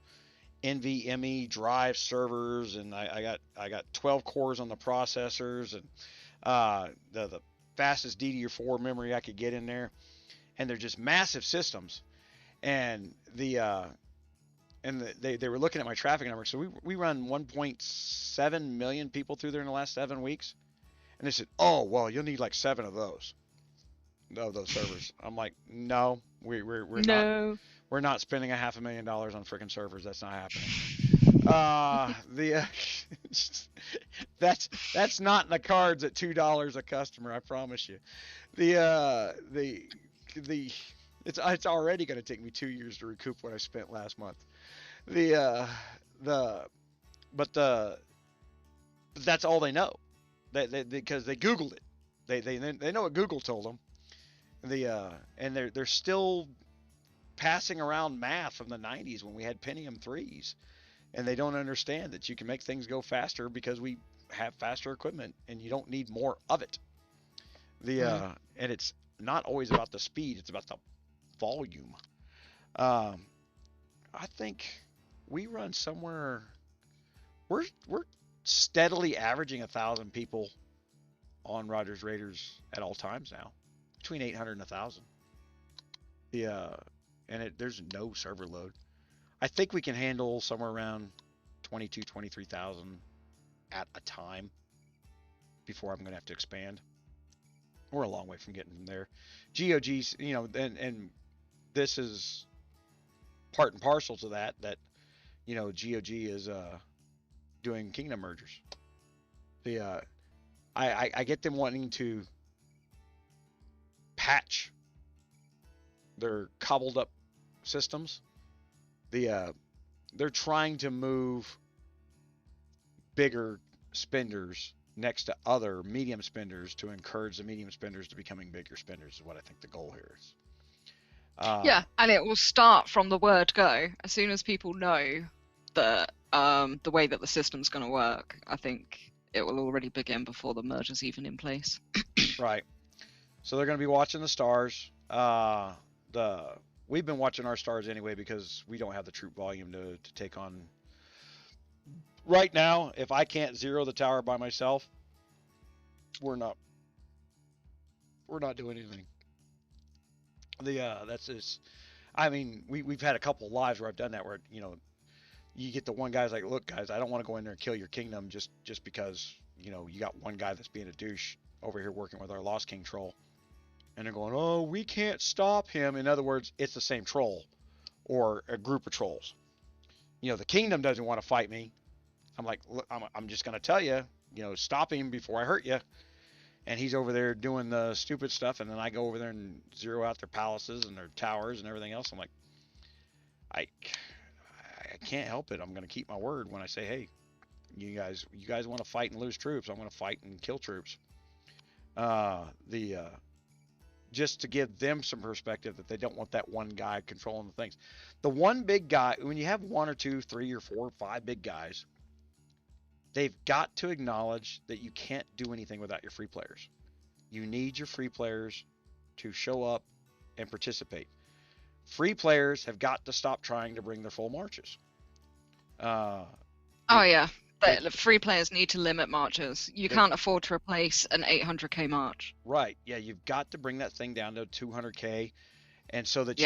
NVMe drive servers, and I got 12 cores on the processors, and the fastest DDR4 memory I could get in there, and they're just massive systems. And and they were looking at my traffic numbers. So we run 1.7 million people through there in the last 7 weeks, and they said, oh well, you'll need like 7 of those servers. I'm like, no, we're No. not spending $500,000 on freaking servers. That's not happening. That's not in the cards at $2 a customer. I promise you. It's already going to take me 2 years to recoup what I spent last month. But that's all they know. Because they Googled it. They know what Google told them. And they're still passing around math from the 90s when we had Pentium 3s, and they don't understand that you can make things go faster because we have faster equipment and you don't need more of it. And it's not always about the speed, it's about the volume. I think we run somewhere, we're steadily averaging 1,000 people on Rogers Raiders at all times now, between 800 and 1,000. And there's no server load. I think we can handle somewhere around 22, 23,000 at a time before I'm going to have to expand. We're a long way from getting there. GOG's, you know, and this is part and parcel to that, you know, GOG is doing kingdom mergers. I get them wanting to patch their cobbled up systems. They're trying to move bigger spenders next to other medium spenders to encourage the medium spenders to becoming bigger spenders is what I think the goal here is. Yeah, and it will start from the word go. As soon as people know that the way that the system's going to work, I think it will already begin before the merger's even in place. Right. So they're going to be watching the stars. We've been watching our stars anyway because we don't have the troop volume to take on. Right now, if I can't zero the tower by myself, we're not doing anything. That's just, I mean, we've had a couple of lives where I've done that where, you know, you get the one guy's like, look guys, I don't want to go in there and kill your kingdom just because, you know, you got one guy that's being a douche over here working with our Lost King troll. And they're going, oh, we can't stop him. In other words, it's the same troll or a group of trolls. You know, the kingdom doesn't want to fight me. I'm like, look, I'm just going to tell you, you know, stop him before I hurt you. And he's over there doing the stupid stuff. And then I go over there and zero out their palaces and their towers and everything else. I'm like, I can't help it. I'm going to keep my word when I say, hey, you guys want to fight and lose troops. I'm going to fight and kill troops. Just to give them some perspective that they don't want that one guy controlling the things. The one big guy, when you have 1 or 2, 3 or 4 or 5 big guys, they've got to acknowledge that you can't do anything without your free players. You need your free players to show up and participate. Free players have got to stop trying to bring their full marches. Yeah. The free players need to limit marches. You can't afford to replace an 800k march. Right. Yeah, you've got to bring that thing down to 200k, and so that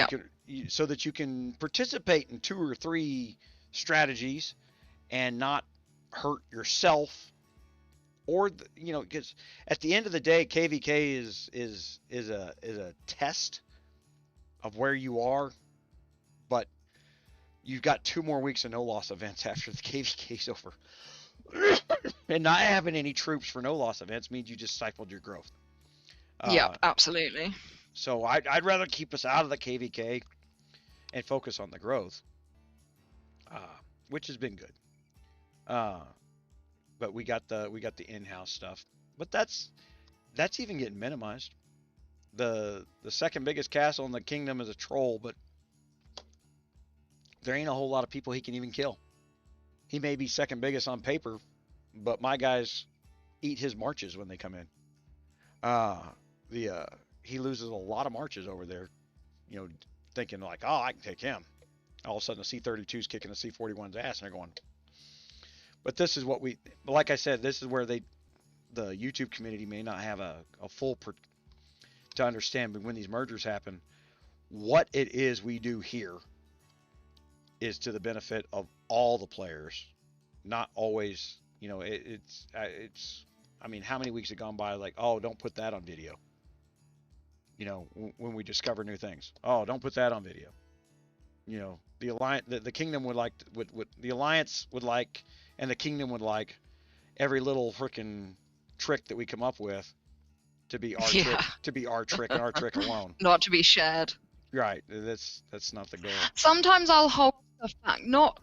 you can participate in 2 or 3 strategies and not hurt yourself, or you know, because at the end of the day, KVK is a test of where you are, but you've got 2 more weeks of no loss events after the KVK's over. And not having any troops for no loss events means you just stifled your growth. Yep, absolutely. So I'd rather keep us out of the KVK and focus on the growth, which has been good. But we got the in-house stuff, but that's even getting minimized. The second biggest castle in the kingdom is a troll, but there ain't a whole lot of people he can even kill. He may be second biggest on paper, but my guys eat his marches when they come in. He loses a lot of marches over there, you know, thinking like, oh, I can take him. All of a sudden, the C-32's kicking the C-41's ass, and they're going. But this is what like I said, this is where the YouTube community may not have a full to understand, but when these mergers happen, what it is we do here is to the benefit of all the players, not always. You know, I mean, how many weeks have gone by like, oh, don't put that on video. You know, when we discover new things, oh, don't put that on video. You know, the alliance, the kingdom would like, would the alliance would like, and the kingdom would like every little freaking trick that we come up with to be our trick, to be our trick and our trick alone. Not to be shared. Right. That's not the goal. Sometimes I'll hold stuff back, not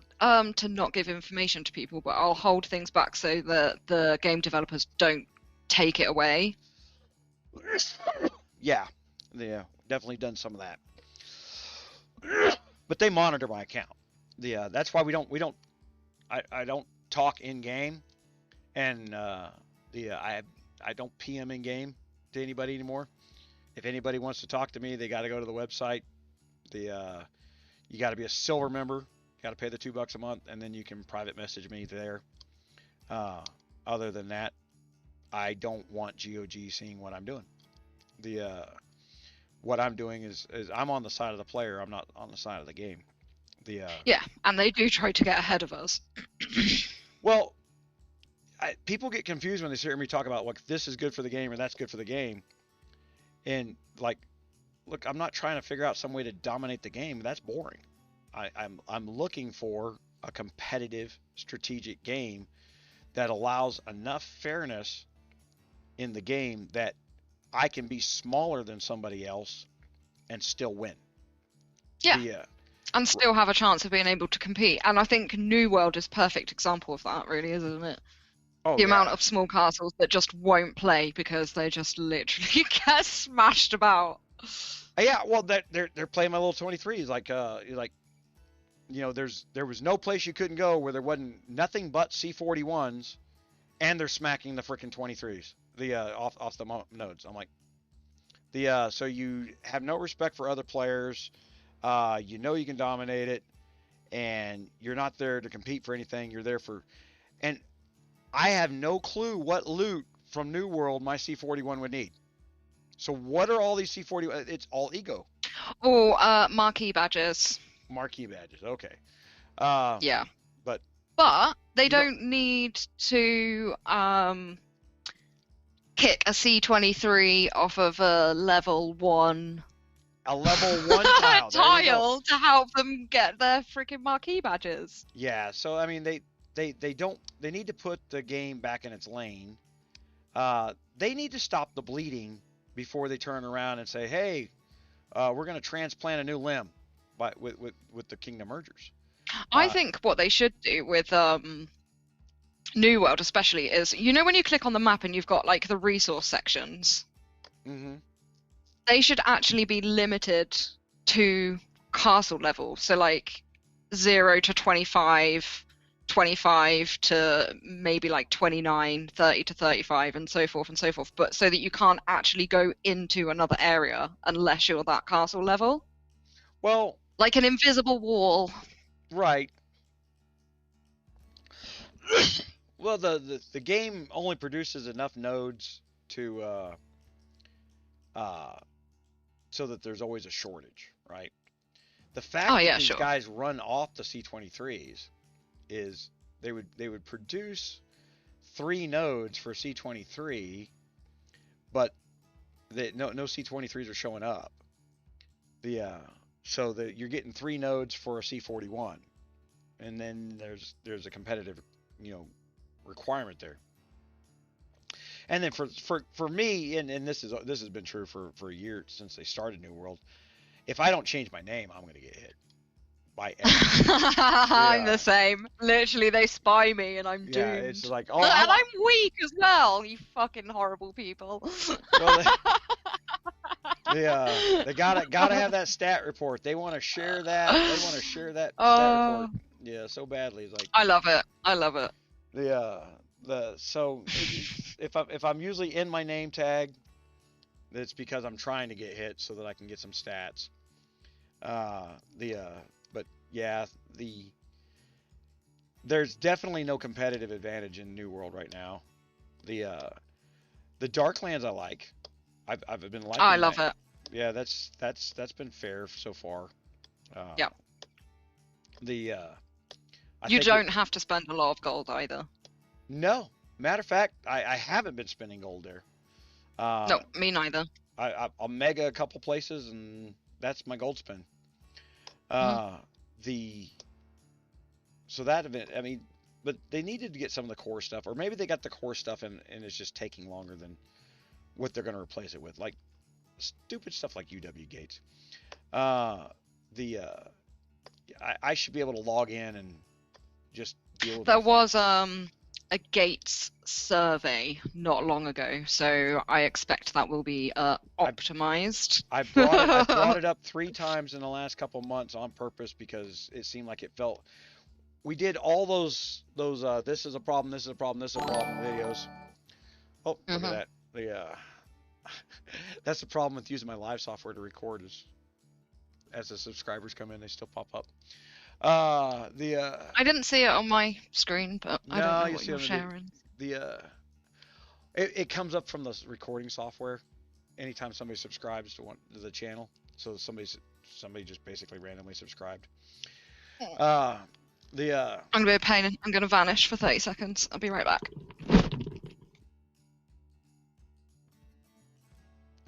to not give information to people, but I'll hold things back so that the game developers don't take it away. Yeah, definitely done some of that. But they monitor my account. That's why we don't I don't talk in game, and I don't PM in game to anybody anymore. If anybody wants to talk to me, they got to go to the website. You got to be a silver member. Got to pay the $2 a month, and then you can private message me there. Other than that, I don't want GOG seeing what I'm doing. What I'm doing is I'm on the side of the player. I'm not on the side of the game. Yeah, and they do try to get ahead of us. Well, people get confused when they hear me talk about like this is good for the game or that's good for the game, and like, look, I'm not trying to figure out some way to dominate the game. That's boring. I'm looking for a competitive, strategic game that allows enough fairness in the game that I can be smaller than somebody else and still win. Yeah. And still have a chance of being able to compete. And I think New World is a perfect example of that, really, isn't it? Oh, the amount of small castles that just won't play because they just literally get smashed about. Yeah, well, they're playing my little 23s. Like, you know, there was no place you couldn't go where there wasn't nothing but C41s, and they're smacking the freaking 23s. Off the nodes. I'm like, so you have no respect for other players. You know you can dominate it, and you're not there to compete for anything. You're there for, and I have no clue what loot from New World my C41 would need. So what are all these C41? It's all ego. Oh, marquee badges. Marquee badges. Okay. Yeah. But they don't need to kick a C23 off of a level 1. A level 1 tile. Tile to help them get their freaking marquee badges. Yeah. So I mean, they need to put the game back in its lane. They need to stop the bleeding before they turn around and say, hey, we're going to transplant a new limb with the kingdom mergers. I think what they should do with New World especially is, you know, when you click on the map and you've got like the resource sections, they should actually be limited to castle level. So like 0 to 25, 25 to maybe like 29, 30 to 35, and so forth and so forth. But so that you can't actually go into another area unless you're that castle level. Well, like an invisible wall. Right. Well, the game only produces enough nodes to so that there's always a shortage, right? The fact that these guys run off the C23s is they would produce 3 nodes for C23, but no C23s are showing up. So that you're getting 3 nodes for a C41, and then there's a competitive, you know, requirement there. And then for me, and this has been true for a year since they started New World. If I don't change my name, I'm gonna get hit by everything. I'm the same. Literally, they spy me and I'm doomed. Yeah, it's like, oh, and I'm weak as well. You fucking horrible people. Well, they gotta have that stat report. They want to share that. They want to share that stat report. Yeah, so badly. It's like, I love it. I love it. So if I'm usually in my name tag, it's because I'm trying to get hit so that I can get some stats. But yeah, there's definitely no competitive advantage in New World right now. The Darklands I like. I've been liking. I love it. Yeah, that's been fair so far. Yeah. The you don't have to spend a lot of gold either. No, matter of fact, I haven't been spending gold there. No, me neither. I'll mega a couple places, and that's my gold spend. So that event, I mean, but they needed to get some of the core stuff, or maybe they got the core stuff and it's just taking longer than what they're going to replace it with, like stupid stuff like 𝗹𝗂𝘀𝗪. I should be able to log in and just deal with. There was a Gates survey not long ago, so I expect that will be optimized. I brought it up 3 times in the last couple months on purpose because it seemed like it felt. We did all those this is a problem, this is a problem, this is a problem videos. Oh, look at that. That's the problem with using my live software to record, is as the subscribers come in, they still pop up. I didn't see it on my screen, but I don't know what you're sharing. It comes up from the recording software anytime somebody subscribes to the channel. So somebody just basically randomly subscribed. I'm gonna be a pain. I'm gonna vanish for 30 seconds. I'll be right back.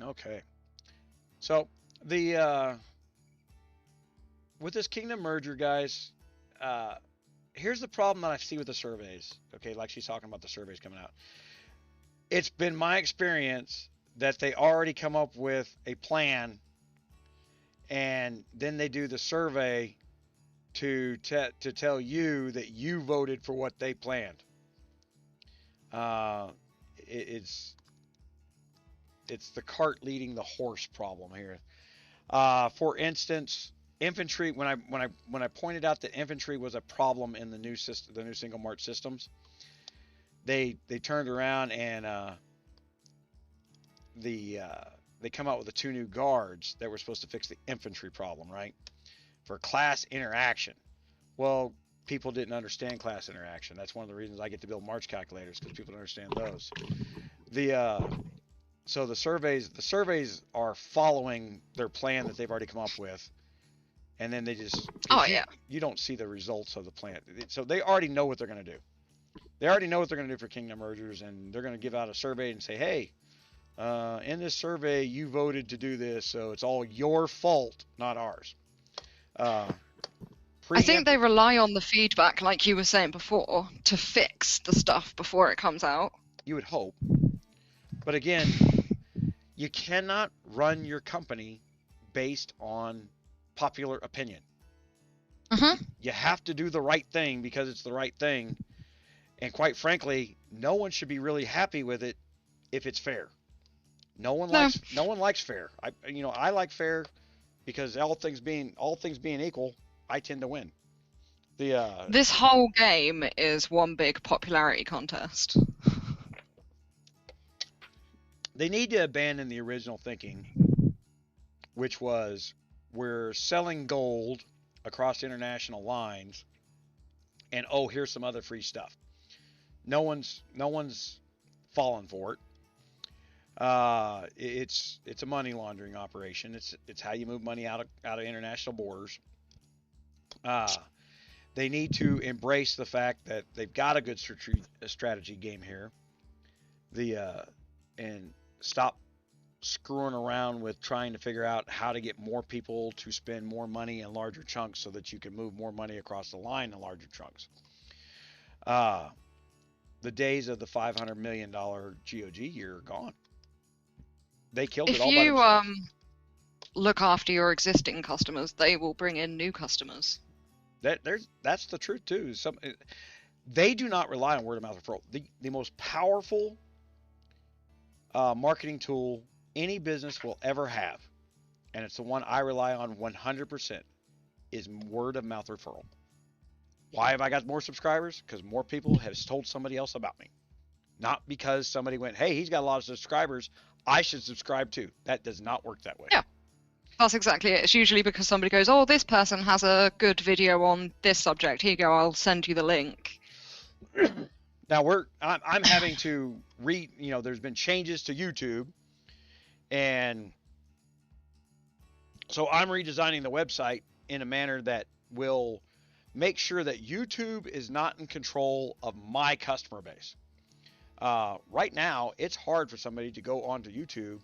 Okay. So with this kingdom merger, guys, here's the problem that I see with the surveys. Okay, like she's talking about the surveys coming out. It's been my experience that they already come up with a plan, and then they do the survey to tell you that you voted for what they planned. It's the cart leading the horse problem here. For instance, infantry. When I pointed out that infantry was a problem in the new system, the new single march systems, they turned around and they come out with the 2 new guards that were supposed to fix the infantry problem, right? For class interaction. Well, people didn't understand class interaction. That's one of the reasons I get to build march calculators, because people don't understand those. So the surveys are following their plan that they've already come up with, and then they just you don't see the results of the plan. So they already know what they're going to do. They already know what they're going to do for kingdom mergers, and they're going to give out a survey and say, hey, in this survey you voted to do this, so it's all your fault, not ours. I think they rely on the feedback, like you were saying before, to fix the stuff before it comes out. You would hope. But again, you cannot run your company based on popular opinion. You have to do the right thing because it's the right thing. And quite frankly, no one should be really happy with it if it's fair. No one likes fair. I like fair because all things being equal, I tend to win. This whole game is one big popularity contest. They need to abandon the original thinking, which was we're selling gold across international lines, and here's some other free stuff. No one's fallen for it. It's a money laundering operation. It's how you move money out of international borders. They need to embrace the fact that they've got a good strategy game here. And stop screwing around with trying to figure out how to get more people to spend more money in larger chunks so that you can move more money across the line in larger chunks. The days of the $500 million GOG year are gone. They killed it all by themselves. If you look after your existing customers, they will bring in new customers. That's the truth too. They do not rely on word of mouth referral. The most powerful marketing tool any business will ever have, and it's the one I rely on 100%, is word of mouth referral. Why have I got more subscribers? Because more people have told somebody else about me. Not because somebody went, hey, he's got a lot of subscribers, I should subscribe too. That does not work that way. Yeah, that's exactly it. It's usually because somebody goes, oh, this person has a good video on this subject. Here you go, I'll send you the link. Now I'm having to there's been changes to YouTube, and so I'm redesigning the website in a manner that will make sure that YouTube is not in control of my customer base. Right now, it's hard for somebody to go onto YouTube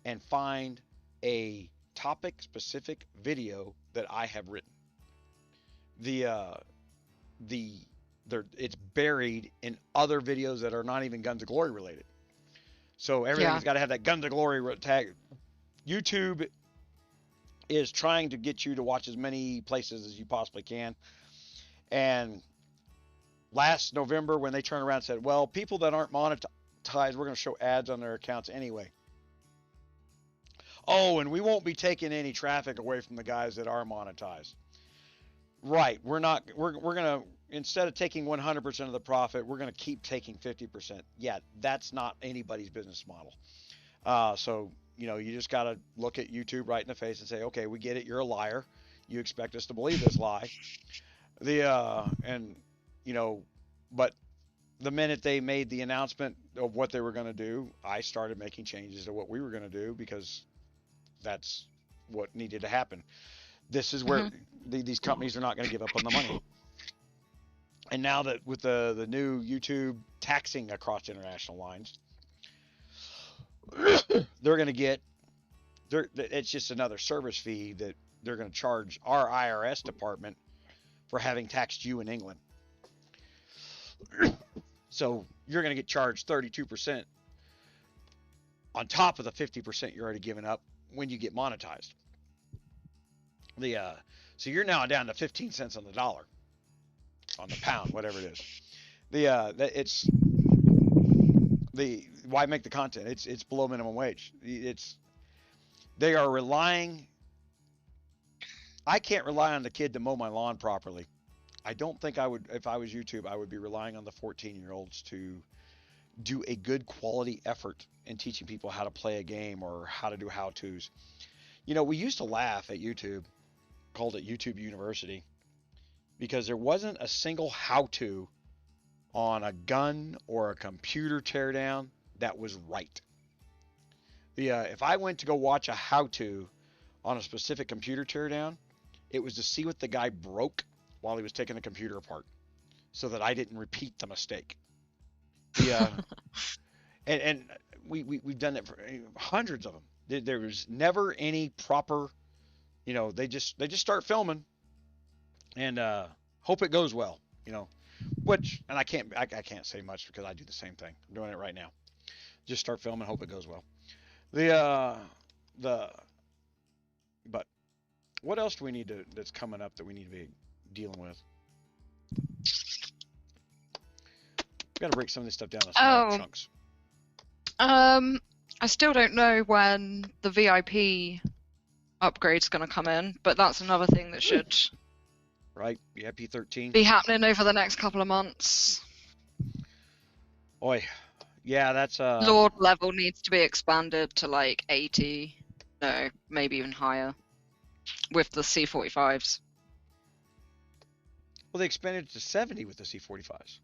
and find a topic-specific video that I have written. It's buried in other videos that are not even Guns of Glory related. So everything's got to have that Guns of Glory tag. YouTube is trying to get you to watch as many places as you possibly can. And last November, when they turned around and said, well, people that aren't monetized, we're going to show ads on their accounts anyway. Oh, and we won't be taking any traffic away from the guys that are monetized. Right. We're going to, instead of taking 100% of the profit, we're going to keep taking 50%. Yeah, that's not anybody's business model. So, you know, you just got to look at YouTube right in the face and say, okay, we get it. You're a liar. You expect us to believe this lie. And, you know, but the minute they made the announcement of what they were going to do, I started making changes to what we were going to do, because that's what needed to happen. This is where these companies are not going to give up on the money. And now that with the new YouTube taxing across international lines, they're going to get, it's just another service fee that they're going to charge our IRS department for having taxed you in England. So you're going to get charged 32% on top of the 50% you're already giving up when you get monetized. So you're now down to 15 cents on the dollar, on the pound, whatever it is. Why make the content? It's below minimum wage. They are relying. I can't rely on the kid to mow my lawn properly. I don't think I would, if I was YouTube, I would be relying on the 14-year-olds to do a good quality effort in teaching people how to play a game or how to do how-tos. You know, we used to laugh at YouTube, called it YouTube University, because there wasn't a single how-to on a gun or a computer teardown that was right. If I went to go watch a how-to on a specific computer teardown, it was to see what the guy broke while he was taking the computer apart, so that I didn't repeat the mistake. And we've done that for hundreds of them. There was never any proper, you know, they just start filming and hope it goes well, you know, which, and I can't say much because I do the same thing. I'm doing it right now. Just start filming, hope it goes well. But what else do we need that's coming up that we need to be dealing with? We got to break some of this stuff down into smaller chunks. I still don't know when the VIP upgrade's going to come in, but that's another thing that should right, VIP 13 be happening over the next couple of months. Oi, yeah, that's Lord level needs to be expanded to like 80, no, maybe even higher, with the C45s. Well, they expanded it to 70 with the C45s.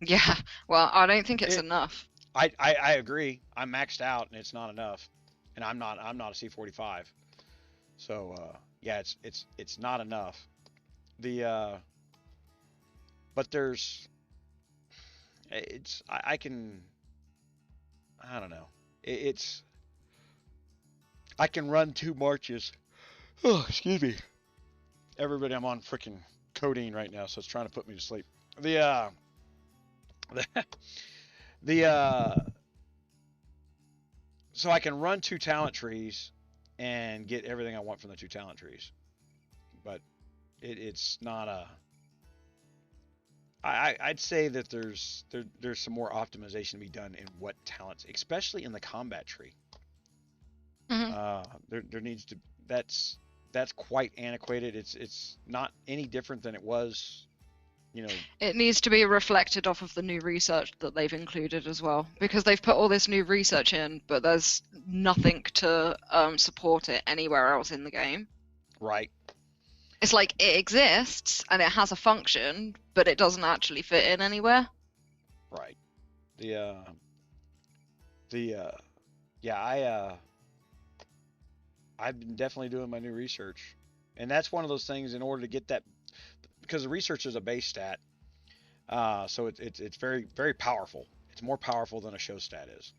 Yeah, well, I don't think it's enough. I agree. I'm maxed out and it's not enough, and I'm not a C45. So yeah, it's not enough. But there's, I don't know. I can run 2 marches. Oh, excuse me. Everybody, I'm on freaking codeine right now, so it's trying to put me to sleep. So I can run 2 talent trees and get everything I want from the 2 talent trees, but it's not a. I'd say that there's some more optimization to be done in what talents, especially in the combat tree. There needs to. That's quite antiquated. It's not any different than it was. You know, it needs to be reflected off of the new research that they've included as well, because they've put all this new research in, but there's nothing to support it anywhere else in the game. Right. It's like it exists and it has a function, but it doesn't actually fit in anywhere. Right. Yeah, I've been definitely doing my new research, and that's one of those things. In order to get that, because the research is a base stat, so it's very very powerful. It's more powerful than a show stat is.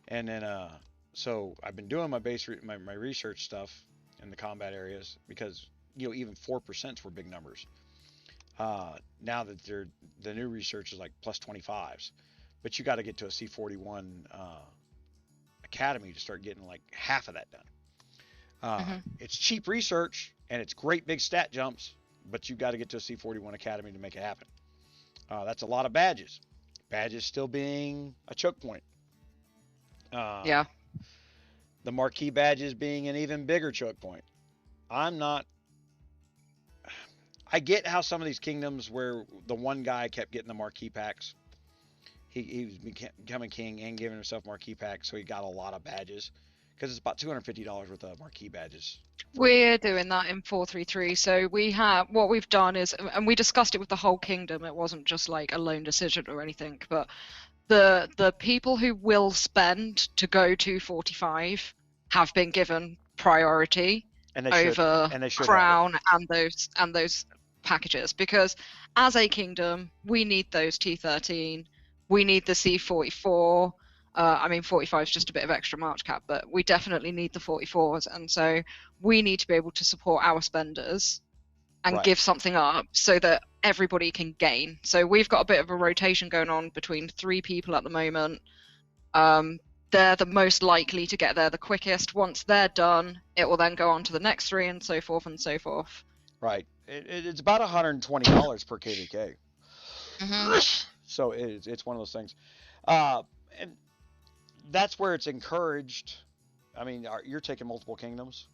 And then so I've been doing my my research stuff in the combat areas because even 4% were big numbers. Now that the new research is like plus 25s, but you got to get to a C41 academy to start getting like half of that done. It's cheap research and it's great big stat jumps, but you got to get to a C41 academy to make it happen. That's a lot of badges. Badges still being a choke point. Yeah. The marquee badges being an even bigger choke point. I get how some of these kingdoms where the one guy kept getting the marquee packs, he was becoming king and giving himself marquee packs, so he got a lot of badges because it's about $250 worth of marquee badges. We're doing that in 433. So what we've done is, and we discussed it with the whole kingdom. It wasn't just like a lone decision or anything, but the people who will spend to go to 45 have been given priority over crown and those packages, because as a kingdom we need those T13, we need the C44. I mean 45 is just a bit of extra march cap, but we definitely need the 44s, and so we need to be able to support our spenders and give something up so that everybody can gain. So we've got a bit of a rotation going on between 3 people at the moment. They're the most likely to get there the quickest. Once they're done, it will then go on to the next 3 and so forth and so forth. Right. It's about $120 per KVK. So it's one of those things. And that's where it's encouraged. I mean, you're taking multiple kingdoms?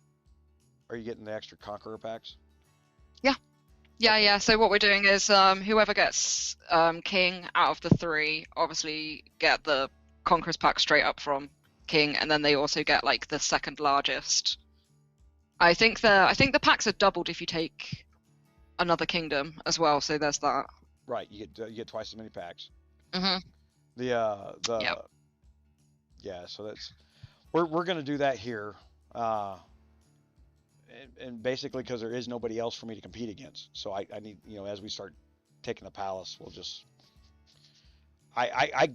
Are you getting the extra Conqueror packs? Yeah. So what we're doing is whoever gets king out of the 3 obviously get the Conqueror's pack straight up from king, and then they also get like the second largest. I think the packs are doubled if you take another kingdom as well. So there's that. Right. You get twice as many packs. Yep. Yeah. So that's we're gonna do that here. And basically because there is nobody else for me to compete against, so I need, as we start taking the palace, we'll just I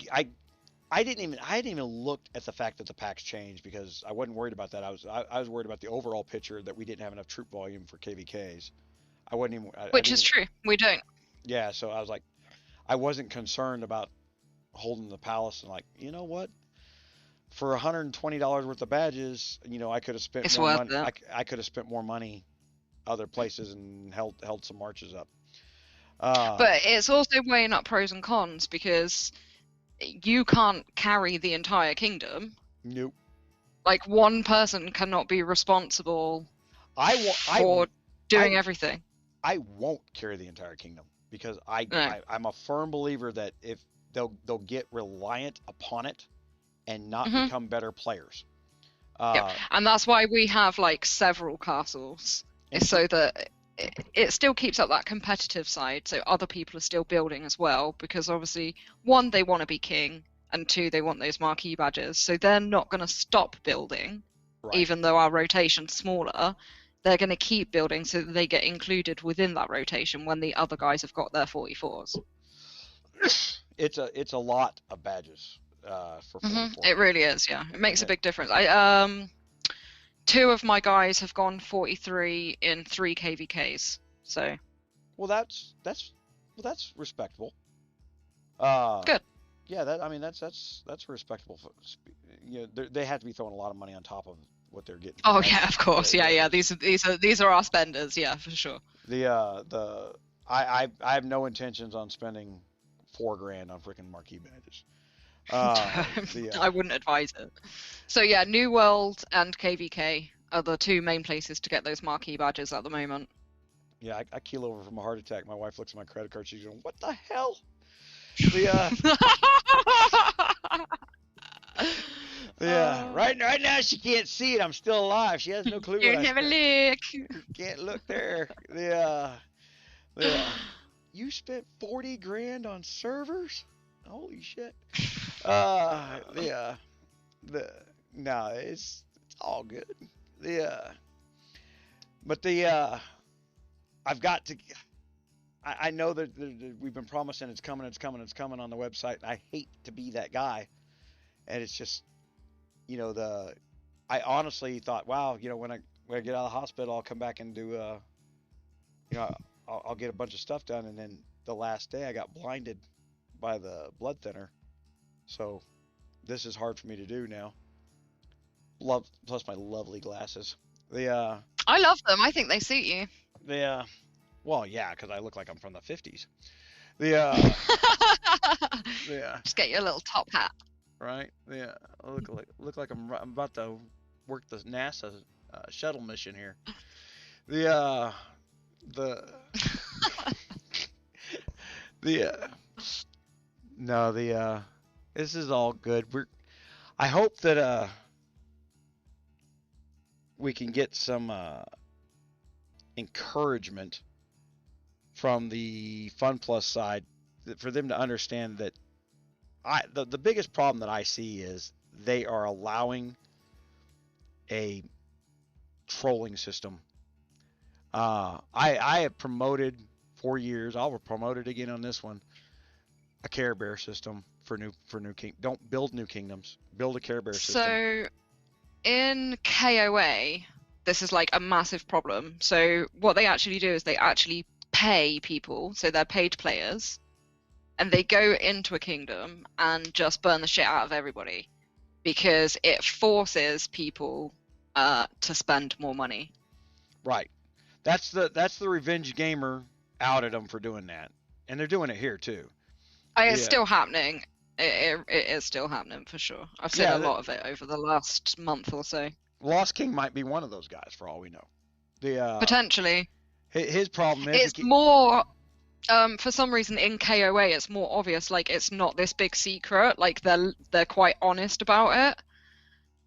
hadn't even looked at the fact that the packs changed because I wasn't worried about that. I was worried about the overall picture that we didn't have enough troop volume for KVKs. I wasn't even which is true, we don't. Yeah, so I was like, I wasn't concerned about holding the palace, and like, you know what? For $120 worth of badges, I could have spent more money. I could have spent more money other places and held some marches up. But it's also weighing up pros and cons, because you can't carry the entire kingdom. Nope. Like, one person cannot be responsible for doing everything. I won't carry the entire kingdom because I'm a firm believer that if they'll get reliant upon it and not become better players. And that's why we have like several castles, so that it still keeps up that competitive side, so other people are still building as well, because obviously 1, they want to be king, and 2, they want those marquee badges, so they're not going to stop building. Even though our rotation's smaller, they're going to keep building so that they get included within that rotation when the other guys have got their 44s. It's a lot of badges. For 44. It really is, yeah. It makes a big difference. 2 of my guys have gone 43 in 3 KVKs. So. Well, that's respectable. Good. Yeah, that's respectable. They have to be throwing a lot of money on top of what they're getting. Oh yeah, of course. Yeah. These are our spenders. Yeah, for sure. I have no intentions on spending $4,000 on freaking marquee badges. I wouldn't advise it. So yeah, New World and KVK are the 2 main places to get those marquee badges at the moment. Yeah, I keel over from a heart attack. My wife looks at my credit card. She's going, "What the hell?" Right now she can't see it. I'm still alive. She has no clue. You have a look. Can't look there. You spent $40,000 on servers? Holy shit. No, it's all good. But I've got to, I know that we've been promising it's coming on the website. I hate to be that guy, and it's just, I honestly thought, wow, when I get out of the hospital, I'll come back and do, I'll get a bunch of stuff done, and then the last day I got blinded by the blood thinner, so this is hard for me to do now. Plus my lovely glasses. I love them. I think they suit you. Well, yeah, because I look like I'm from the 50s. Just get your little top hat. Right. Yeah. I look like I'm about to work the NASA shuttle mission here. This is all good. I hope that we can get some encouragement from the Fun Plus side for them to understand that the biggest problem that I see is they are allowing a trolling system. I have promoted for years. I'll promote it again on this one. A Care Bear system for new king. Don't build new kingdoms. Build a Care Bear system. So in KOA, this is like a massive problem. So what they actually do is they actually pay people, so they're paid players, and they go into a kingdom and just burn the shit out of everybody because it forces people to spend more money. Right. That's the Revenge Gamer outed them for doing that, and they're doing it here too. It's still happening. It is still happening for sure. I've seen a lot of it over the last month or so. Lost King might be one of those guys for all we know. Potentially. His problem is it's more for some reason in KOA it's more obvious, like it's not this big secret, like they're quite honest about it.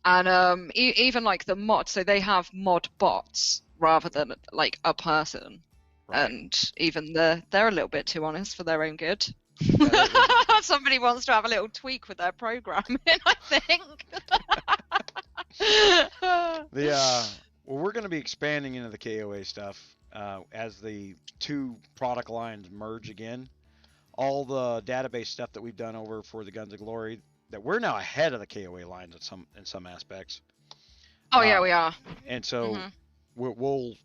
And even like the mod, so they have mod bots rather than like a person. Right. And even they're a little bit too honest for their own good. Somebody wants to have a little tweak with their programming, I think. Well, we're going to be expanding into the KOA stuff as the two product lines merge again. All the database stuff that we've done over for the Guns of Glory, that we're now ahead of the KOA lines in some aspects. Oh yeah, we are. And so we'll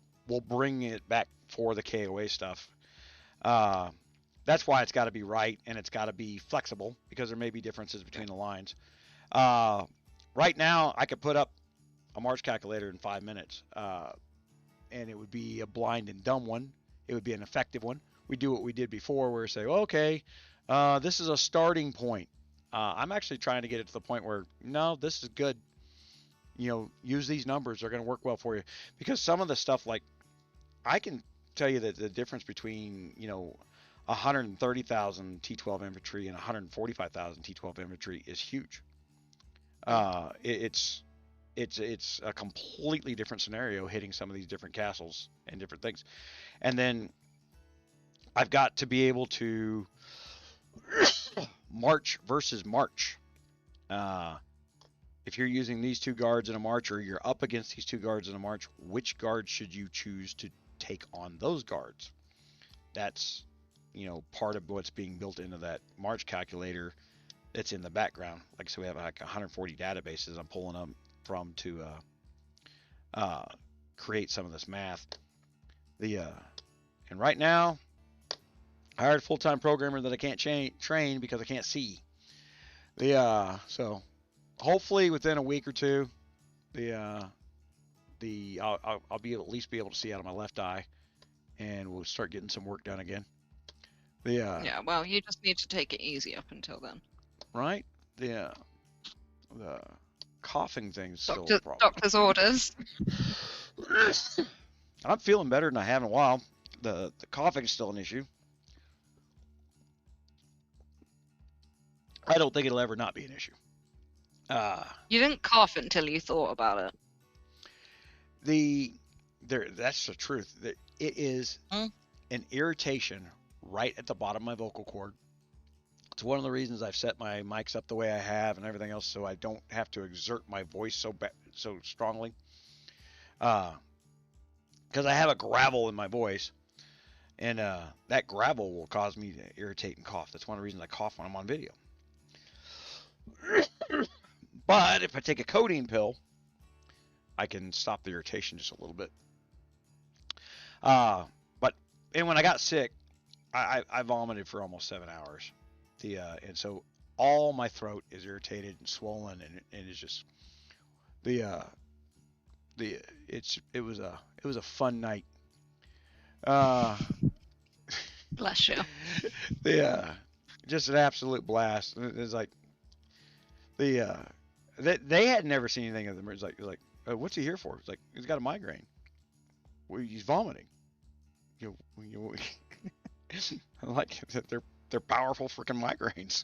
bring it back for the KOA stuff. That's why it's got to be right, and it's got to be flexible, because there may be differences between the lines. Right now, I could put up a March calculator in 5 minutes, and it would be a blind and dumb one. It would be an effective one. We do what we did before, where we say, okay, this is a starting point. I'm actually trying to get it to the point where, no, this is good. Use these numbers. They're going to work well for you. Because some of the stuff, like, I can tell you that the difference between, 130,000 T12 infantry and 145,000 T12 infantry is huge. It's a completely different scenario hitting some of these different castles and different things. And then I've got to be able to march versus march. If you're using these two guards in a march, or you're up against these two guards in a march, which guard should you choose to take on those guards? That's part of what's being built into that March calculator that's in the background. Like, so we have like 140 databases I'm pulling them from to create some of this math. And right now, I hired a full-time programmer that I can't train because I can't see. So hopefully within a week or two, I'll be at least be able to see out of my left eye, and we'll start getting some work done again. Yeah, well, you just need to take it easy up until then. Right? The coughing thing's still a problem. Doctor's orders. I'm feeling better than I have in a while. The coughing's still an issue. I don't think it'll ever not be an issue. You didn't cough until you thought about it. That's the truth. It is an irritation right at the bottom of my vocal cord. It's one of the reasons I've set my mics up the way I have and everything else, so I don't have to exert my voice so strongly. Because I have a gravel in my voice, And that gravel will cause me to irritate and cough. That's one of the reasons I cough when I'm on video. But if I take a codeine pill, I can stop the irritation just a little bit. And when I got sick, I vomited for almost 7 hours. And so all my throat is irritated and swollen, and it's just it was a fun night. Bless you. Just an absolute blast. It's like they had never seen anything of them. It's like what's he here for? It's like he's got a migraine. Well, he's vomiting. Like they're powerful freaking migraines.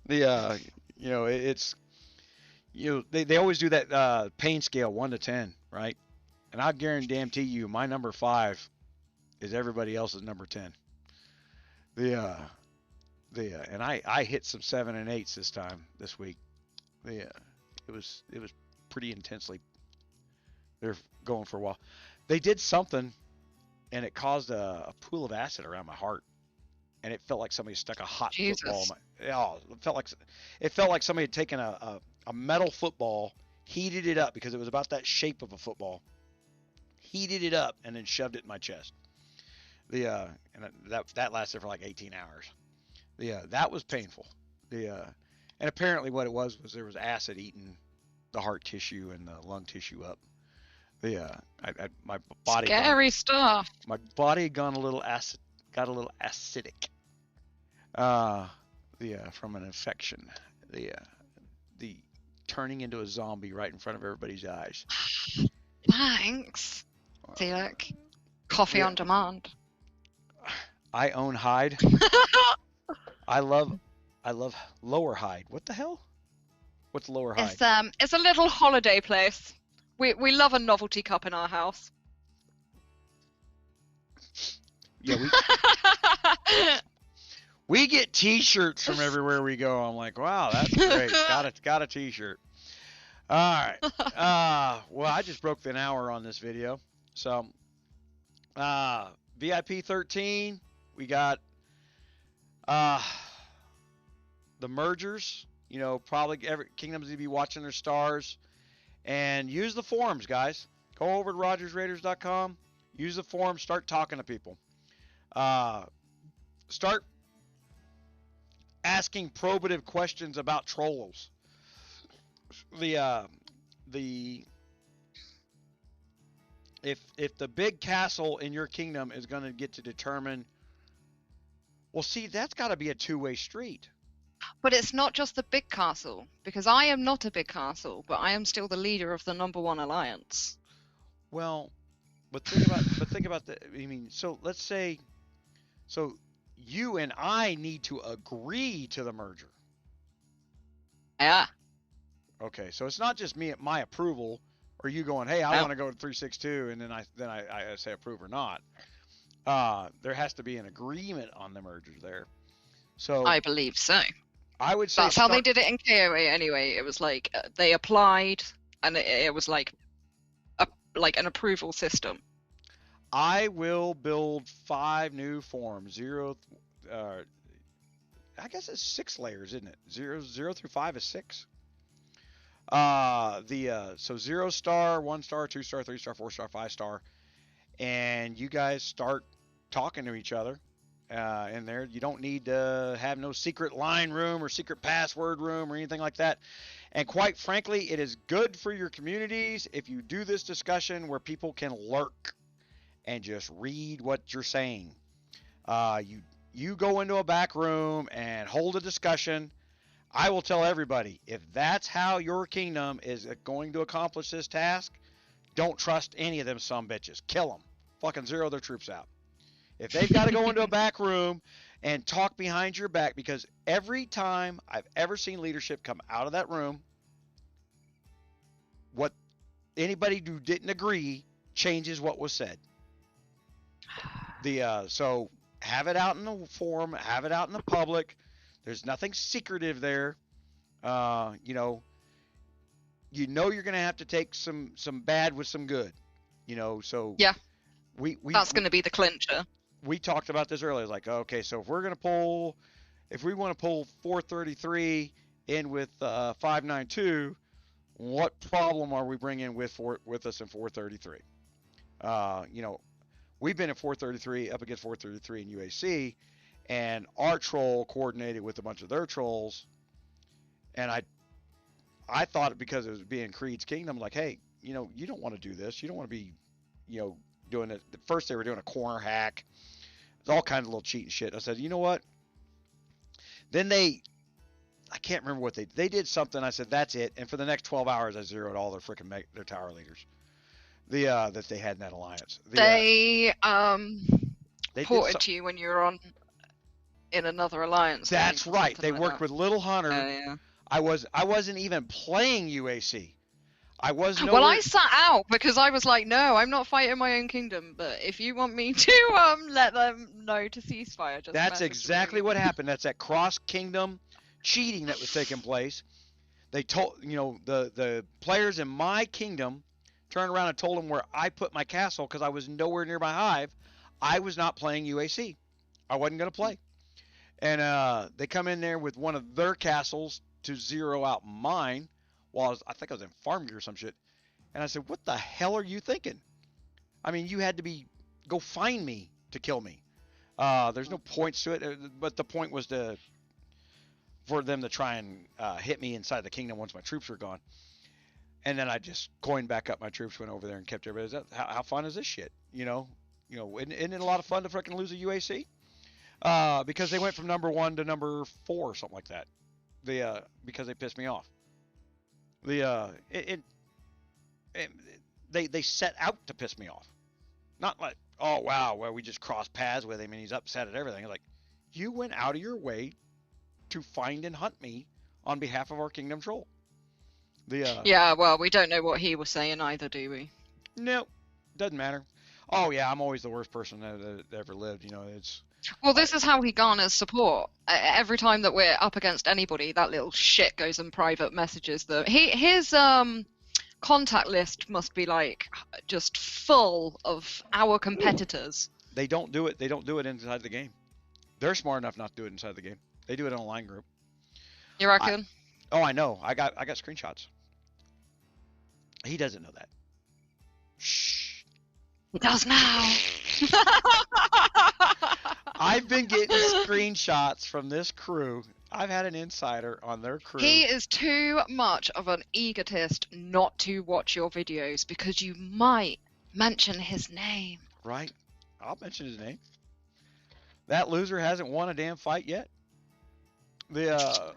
They always do that pain scale 1 to 10, right? And I guarantee you, my number 5 is everybody else's number 10. And I hit some 7 and 8s this week. It was pretty intensely. They're going for a while. They did something, and it caused a pool of acid around my heart, and it felt like somebody stuck a hot football in my. Oh, it felt like somebody had taken a metal football, heated it up because it was about that shape of a football, heated it up, and then shoved it in my chest. And that lasted for like 18 hours. That was painful. And apparently what it was there was acid eating the heart tissue and the lung tissue up. My body. Scary stuff. My body had got a little acidic. From an infection. The turning into a zombie right in front of everybody's eyes. Thanks. See, look, coffee on demand. I own Hide. I love Lower Hide. What the hell? What's Lower Hide? It's a little holiday place. We love a novelty cup in our house. Yeah, we get T-shirts from everywhere we go. I'm like, wow, that's great. Got a T-shirt. All right. Well, I just broke an hour on this video. So, VIP 13. We got the mergers. Probably every kingdom's gonna be watching their stars. And use the forums, guys. Go over to RogersRaiders.com. Use the forums. Start talking to people. Start asking probative questions about trolls. If the big castle in your kingdom is going to get to determine, well, see, that's got to be a two-way street. But it's not just the big castle, because I am not a big castle, but I am still the leader of the #1 alliance. Well, but think about the. I mean, so let's say, so you and I need to agree to the merger. Yeah. Okay, so it's not just my approval, or you going, hey, I want to go to 362, and then I say approve or not. There has to be an agreement on the mergers there. So I believe so. I would say that's how they did it in KOA anyway. It was like they applied, and it was like an approval system. I will build 5 new forms. 0, I guess it's 6 layers, isn't it? 0 through 5 is 6. So 0 star, 1 star, 2 star, 3 star, 4 star, 5 star, and you guys start talking to each other. In there, you don't need to have no secret line room or secret password room or anything like that. And quite frankly, it is good for your communities if you do this discussion where people can lurk and just read what you're saying. You go into a back room and hold a discussion. I will tell everybody, if that's how your kingdom is going to accomplish this task, don't trust any of them sumbitches. Kill them. Fucking zero their troops out. If they've got to go into a back room and talk behind your back, because every time I've ever seen leadership come out of that room, what anybody who didn't agree changes what was said. So have it out in the forum, have it out in the public. There's nothing secretive there. You're going to have to take some bad with some good. So yeah. That's going to be the clincher. We talked about this earlier. Like, okay, so if we want to pull 433 in with 592, what problem are we bringing with us in 433? We've been at 433 up against 433 in UAC, and our troll coordinated with a bunch of their trolls, and I thought because it was being Creed's Kingdom, like, hey, you don't want to do this. You don't want to be, doing it. At first they were doing a corner hack, all kinds of little cheating shit. I said, you know what? Then I can't remember what they did something. I said, that's it. And for the next 12 hours, I zeroed all their freaking their tower leaders, that they had in that alliance. They ported to you when you were in another alliance. That's right. They worked with Little Hunter. Yeah. I wasn't even playing UAC. Well, I sat out because I was like, no, I'm not fighting my own kingdom. But if you want me to let them know to ceasefire, just that's exactly what happened. That's that cross kingdom cheating that was taking place. They told the players in my kingdom turned around and told them where I put my castle because I was nowhere near my hive. I was not playing UAC. I wasn't going to play. And they come in there with one of their castles to zero out mine. While I think I was in farm gear or some shit. And I said, what the hell are you thinking? I mean, you had to go find me to kill me. There's no points to it, but the point was for them to try and hit me inside the kingdom once my troops were gone. And then I just coined back up my troops, went over there and kept everybody. How fun is this shit? Isn't it a lot of fun to freaking lose a UAC? Because they went from number 1 to number 4 or something like that. Because they pissed me off. They set out to piss me off. Not like, oh wow, well we just crossed paths with him and he's upset at everything. Like, you went out of your way to find and hunt me on behalf of our kingdom troll. Yeah, well, we don't know what he was saying either, do we? No, doesn't matter. Oh yeah, I'm always the worst person that ever lived. Well, this is how he garners support. Every time that we're up against anybody, that little shit goes in private messages. His contact list must be like just full of our competitors. They don't do it. They don't do it inside the game. They're smart enough not to do it inside the game. They do it in a line group. You reckon? I know. I got screenshots. He doesn't know that. Shh. He does now. I've been getting screenshots from this crew. I've had an insider on their crew. He is too much of an egotist not to watch your videos because you might mention his name. Right. I'll mention his name. That loser hasn't won a damn fight yet. No,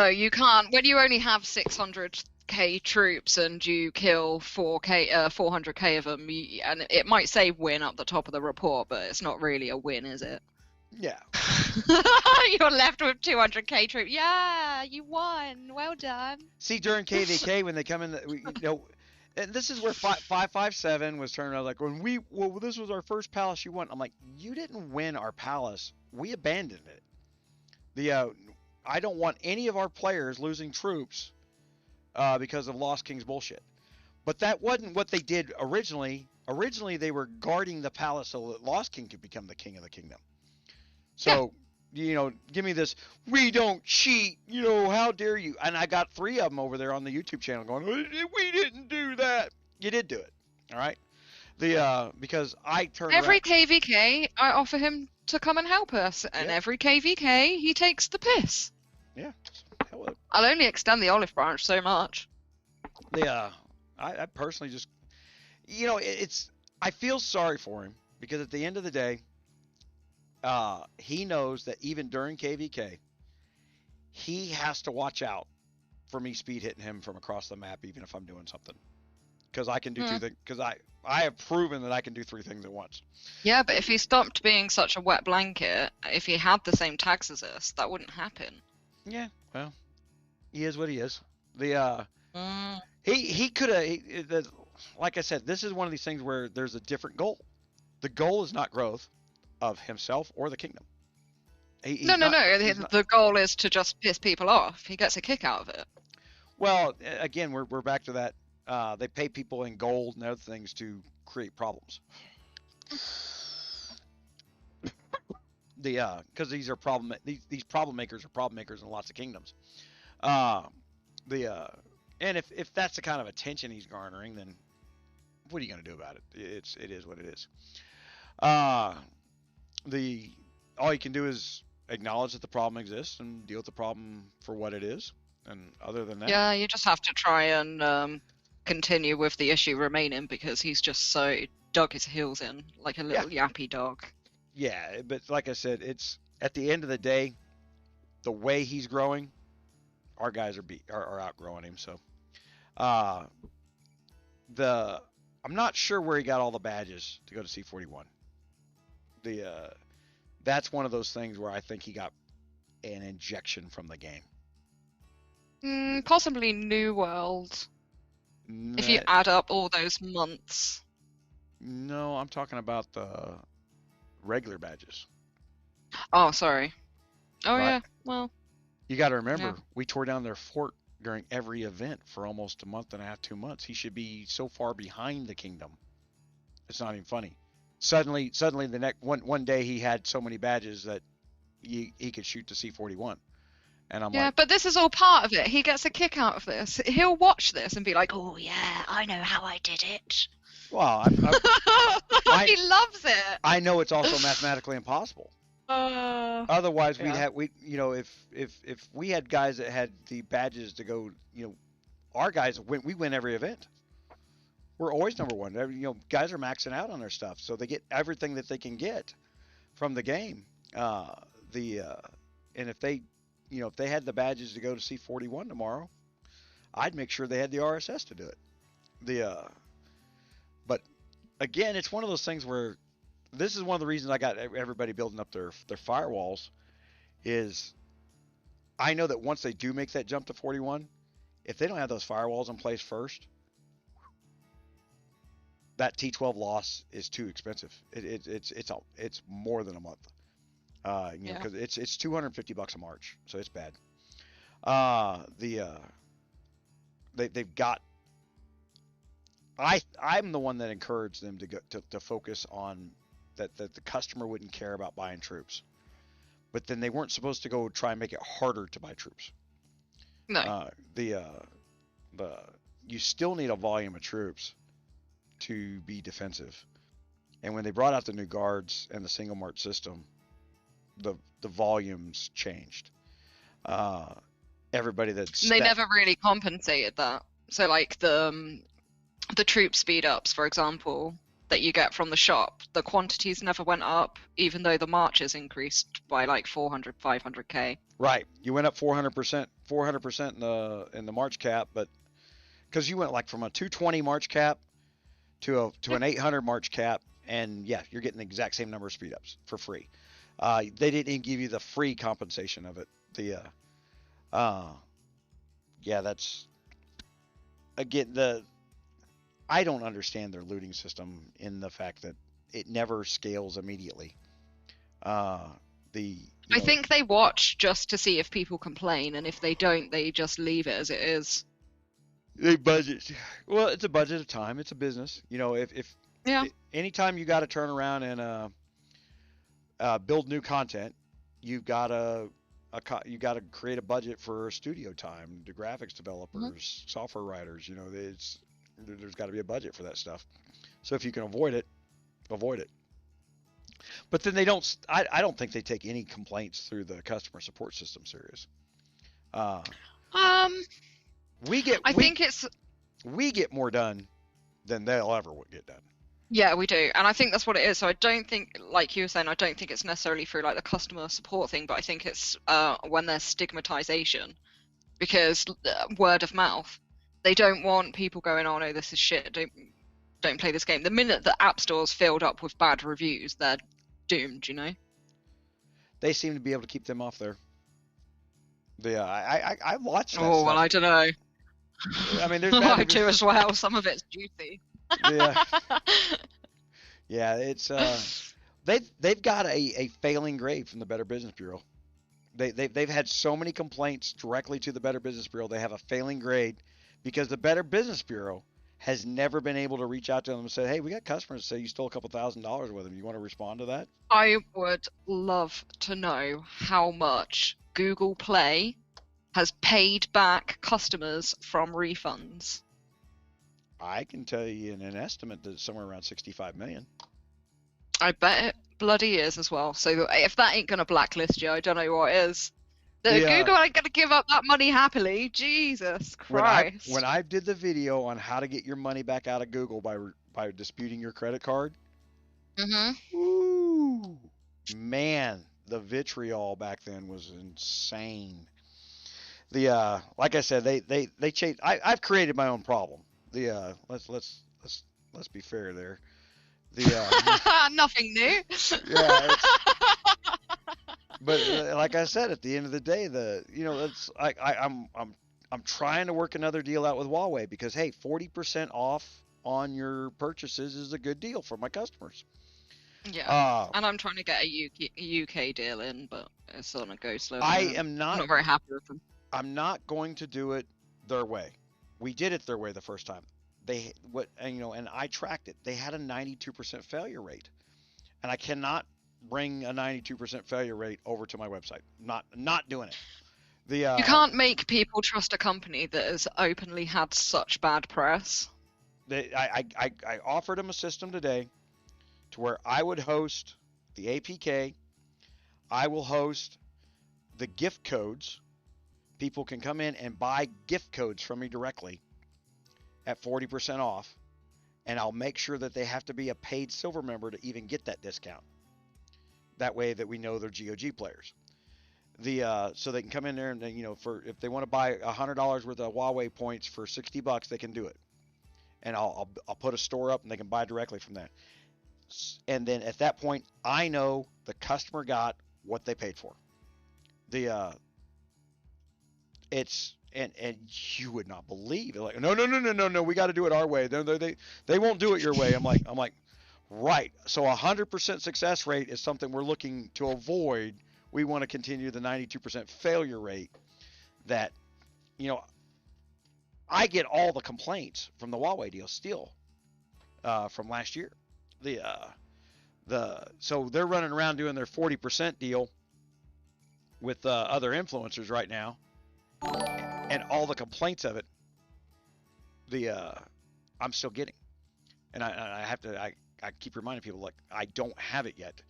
you can't. When you only have 600k troops and you kill 400k of them, and it might say win up the top of the report, but it's not really a win, is it? Yeah. You're left with 200k troops. Yeah, you won. Well done. See, during KVK, when they come in, and this is where 557 was turning around like, this was our first palace you won. I'm like, you didn't win our palace. We abandoned it. I don't want any of our players losing troops because of Lost King's bullshit. But that wasn't what they did originally. Originally, they were guarding the palace so that Lost King could become the king of the kingdom. So, give me this, we don't cheat, how dare you? And I got 3 of them over there on the YouTube channel going, we didn't do that. You did do it, all right? Because I turned every KVK, I offer him to come and help us, and every KVK, he takes the piss. Yeah. I'll only extend the olive branch so much. I personally just, I feel sorry for him because at the end of the day, he knows that even during KVK, he has to watch out for me speed hitting him from across the map, even if I'm doing something. Because I can do 2 things. Because I have proven that I can do 3 things at once. Yeah, but if he stopped being such a wet blanket, if he had the same tags as us, that wouldn't happen. Yeah, well, he is what he is. He could have, like I said, this is one of these things where there's a different goal. The goal is not growth of himself or the kingdom. No. The goal is to just piss people off. He gets a kick out of it. Well, again, we're back to that. They pay people in gold and other things to create problems. Because these problem makers are problem makers in lots of kingdoms. And if that's the kind of attention he's garnering, then what are you going to do about it? It is what it is. All you can do is acknowledge that the problem exists and deal with the problem for what it is. And other than that, yeah, you just have to try and continue with the issue remaining, because he's just so dug his heels in like a little yappy dog. Yeah, but like I said, it's at the end of the day, the way he's growing, our guys are outgrowing him. So, I'm not sure where he got all the badges to go to C41. That's one of those things where I think he got an injection from the game. Possibly New World. If you add up all those months. No, I'm talking about the regular badges. Oh, sorry. Oh, right. Yeah, well. You got to remember, we tore down their fort during every event for almost a month and a half, 2 months. He should be so far behind the kingdom. It's not even funny. Suddenly, the next one day he had so many badges that he could shoot to C41. And I'm like, but this is all part of it. He gets a kick out of this. He'll watch this and be like, "Oh yeah, I know how I did it." Well, he loves it. I know it's also mathematically impossible. Otherwise, if we had guys that had the badges to go, our guys we win every event. We're always number one. Guys are maxing out on their stuff, so they get everything that they can get from the game. And if they had the badges to go to C41 tomorrow, I'd make sure they had the RSS to do it. But again, it's one of those things where this is one of the reasons I got everybody building up their firewalls. Is I know that once they do make that jump to 41, if they don't have those firewalls in place first, that T12 loss is too expensive. It's more than a month. Because it's $250 a march, so it's bad. They've got. I'm the one that encouraged them to focus on that the customer wouldn't care about buying troops, but then they weren't supposed to go try and make it harder to buy troops. No. You still need a volume of troops to be defensive, and when they brought out the new guards and the single march system, the volumes changed. Everybody they never really compensated that. So like the troop speed ups, for example, that you get from the shop, the quantities never went up, even though the marches increased by like 400, 500k. Right, you went up 400% in the march cap, but because you went like from a 220 march cap to an 800 march cap, and you're getting the exact same number of speed ups for free. They didn't even give you the free compensation of it. That's again I don't understand their looting system in the fact that it never scales immediately. I think they watch just to see if people complain, and if they don't, they just leave it as it is. They budget. Well, it's a budget of time. It's a business. Anytime you got to turn around and build new content, you've got to create a budget for studio time, the graphics developers, software writers. There's got to be a budget for that stuff. So if you can avoid it, avoid it. But then they don't. I don't think they take any complaints through the customer support system serious. We get more done than they'll ever get done. Yeah, we do. And I think that's what it is. So I don't think, like you were saying, I don't think it's necessarily through like the customer support thing, but I think it's when there's stigmatization, because word of mouth. They don't want people going, "Oh no, this is shit. Don't play this game." The minute the app store's filled up with bad reviews, they're doomed, They seem to be able to keep them off there. I watched that well, stuff. I don't know. I mean, there's bad I do as well. Some of it's juicy. It's they've got a failing grade from the Better Business Bureau. They've had so many complaints directly to the Better Business Bureau. They have a failing grade because the Better Business Bureau has never been able to reach out to them and say, hey, we got customers that say you stole a couple $1,000s with them. You want to respond to that? I would love to know how much Google Play has paid back customers from refunds. I can tell you in an estimate that it's somewhere around 65 million. I bet it bloody is as well. So if that ain't gonna blacklist you, I don't know what is. Google ain't gonna give up that money happily. Jesus Christ. When I did the video on how to get your money back out of Google by disputing your credit card, ooh, man, the vitriol back then was insane. Like I said, they changed. I've created my own problem. Let's be fair there. Nothing new. Yeah. But like I said, at the end of the day, I'm trying to work another deal out with Huawei because hey, 40% off on your purchases is a good deal for my customers. Yeah, and I'm trying to get a UK deal in, but it's on a go slow. I'm not very happy with them. I'm not going to do it their way. We did it their way the first time. And I tracked it. They had a 92% failure rate, and I cannot bring a 92% failure rate over to my website. Not doing it. You can't make people trust a company that has openly had such bad press. I offered them a system today to where I would host the APK. I will host the gift codes. People can come in and buy gift codes from me directly at 40% off, and I'll make sure that they have to be a paid silver member to even get that discount. That way that we know they're GOG players. So they can come in there and if they want to buy $100 worth of Huawei points for $60, they can do it. And I'll put a store up and they can buy directly from that. And then at that point, I know the customer got what they paid for. And you would not believe it. Like, no, we got to do it our way. They won't do it your way. I'm like, right. So 100% success rate is something we're looking to avoid. We want to continue the 92% failure rate that, I get all the complaints from the Huawei deal still from last year. So they're running around doing their 40% deal with other influencers right now, and all the complaints of it, I'm still getting, and I keep reminding people, like, I don't have it yet.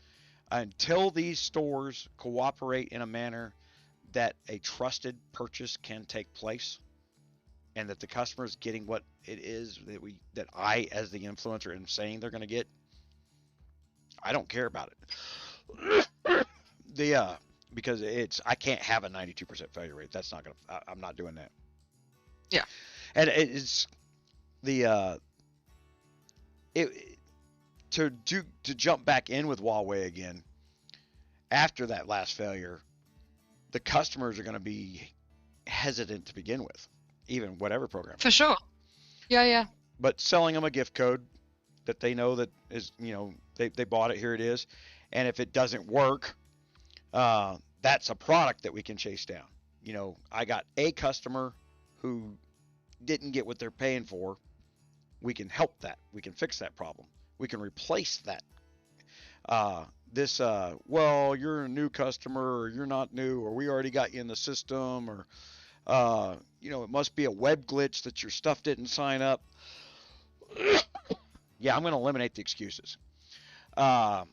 Until these stores cooperate in a manner that a trusted purchase can take place, and that the customer is getting what it is that I, as the influencer, am saying they're going to get, I don't care about it. Because I can't have a 92% failure rate. That's not gonna. I'm not doing that. Yeah. And it's to jump back in with Huawei again after that last failure. The customers are going to be hesitant to begin with, even whatever program. For sure. Yeah. But selling them a gift code that they know that is, they bought it, here it is, and if it doesn't work, that's a product that we can chase down. I got a customer who didn't get what they're paying for. We can help that. We can fix that problem. We can replace that. Well, you're a new customer, or you're not new, or we already got you in the system, or, it must be a web glitch that your stuff didn't sign up. Yeah, I'm going to eliminate the excuses. And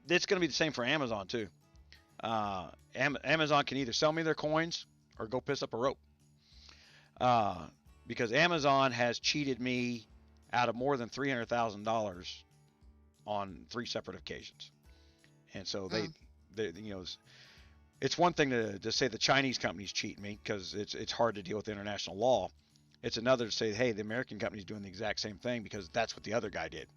it's going to be the same for Amazon too. Amazon can either sell me their coins or go piss up a rope. Because Amazon has cheated me out of more than $300,000 on 3 separate occasions. And so they it's one thing to say the Chinese companies cheat me, because it's hard to deal with international law. It's another to say, hey, the American company's doing the exact same thing because that's what the other guy did.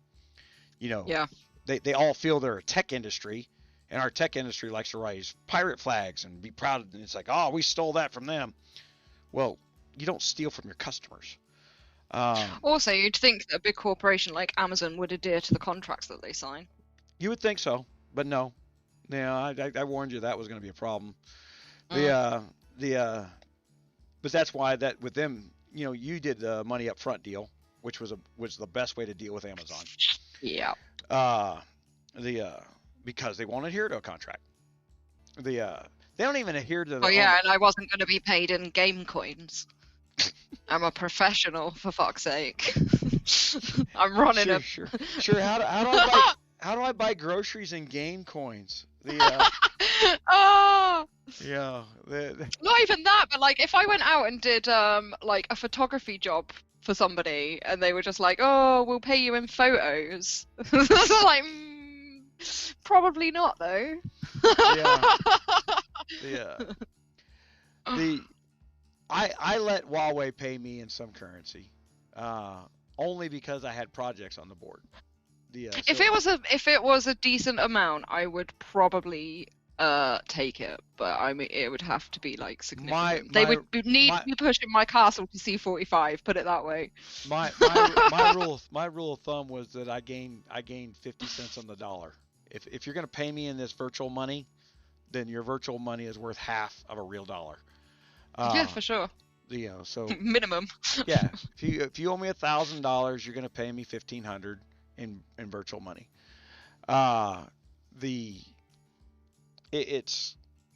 Yeah. They all feel they're a tech industry, and our tech industry likes to raise pirate flags and be proud. And it's like, oh, we stole that from them. Well, you don't steal from your customers. Also, you'd think that a big corporation like Amazon would adhere to the contracts that they sign. You would think so, but no. I warned you that was going to be a problem. but that's why that with them, you know, you did the money up front deal, which was the best way to deal with Amazon. Yeah. Because they won't adhere to a contract. They don't even adhere to the. Oh yeah, and I wasn't going to be paid in game coins. I'm a professional, for fuck's sake. I'm running sure. How do I buy groceries in game coins? Oh. Yeah. Not even that, but like if I went out and did like a photography job for somebody, and they were just like, "Oh, we'll pay you in photos," like, probably not though. Yeah. I let 𝗚𝙂 pay me in some currency, only because I had projects on the board. If it was a decent amount, I would probably take it, but I mean it would have to be like significant. They would need to be pushing my castle to C45. Put it that way. My rule of thumb was that I gained 50 cents on the dollar. If you're going to pay me in this virtual money, then your virtual money is worth half of a real dollar. Yeah, for sure. You know, so minimum. Yeah, if you owe me $1,000, you're going to pay me $1,500 in virtual money. And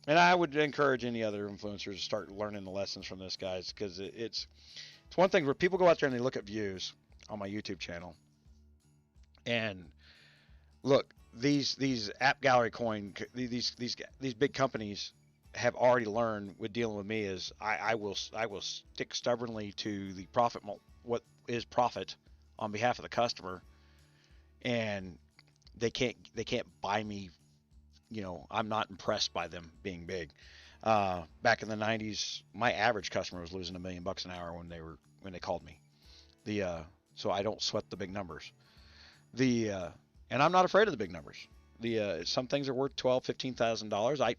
I would encourage any other influencers to start learning the lessons from this, guys, because it's one thing where people go out there and they look at views on my YouTube channel, and look, these app gallery coin, these big companies have already learned with dealing with me is I will stick stubbornly to the profit, what is profit on behalf of the customer, and they can't buy me. You know, I'm not impressed by them being big. Back in the 90s, my average customer was losing $1 million an hour when they called me. So I don't sweat the big numbers. And I'm not afraid of the big numbers. Some things are worth $12,000-$15,000.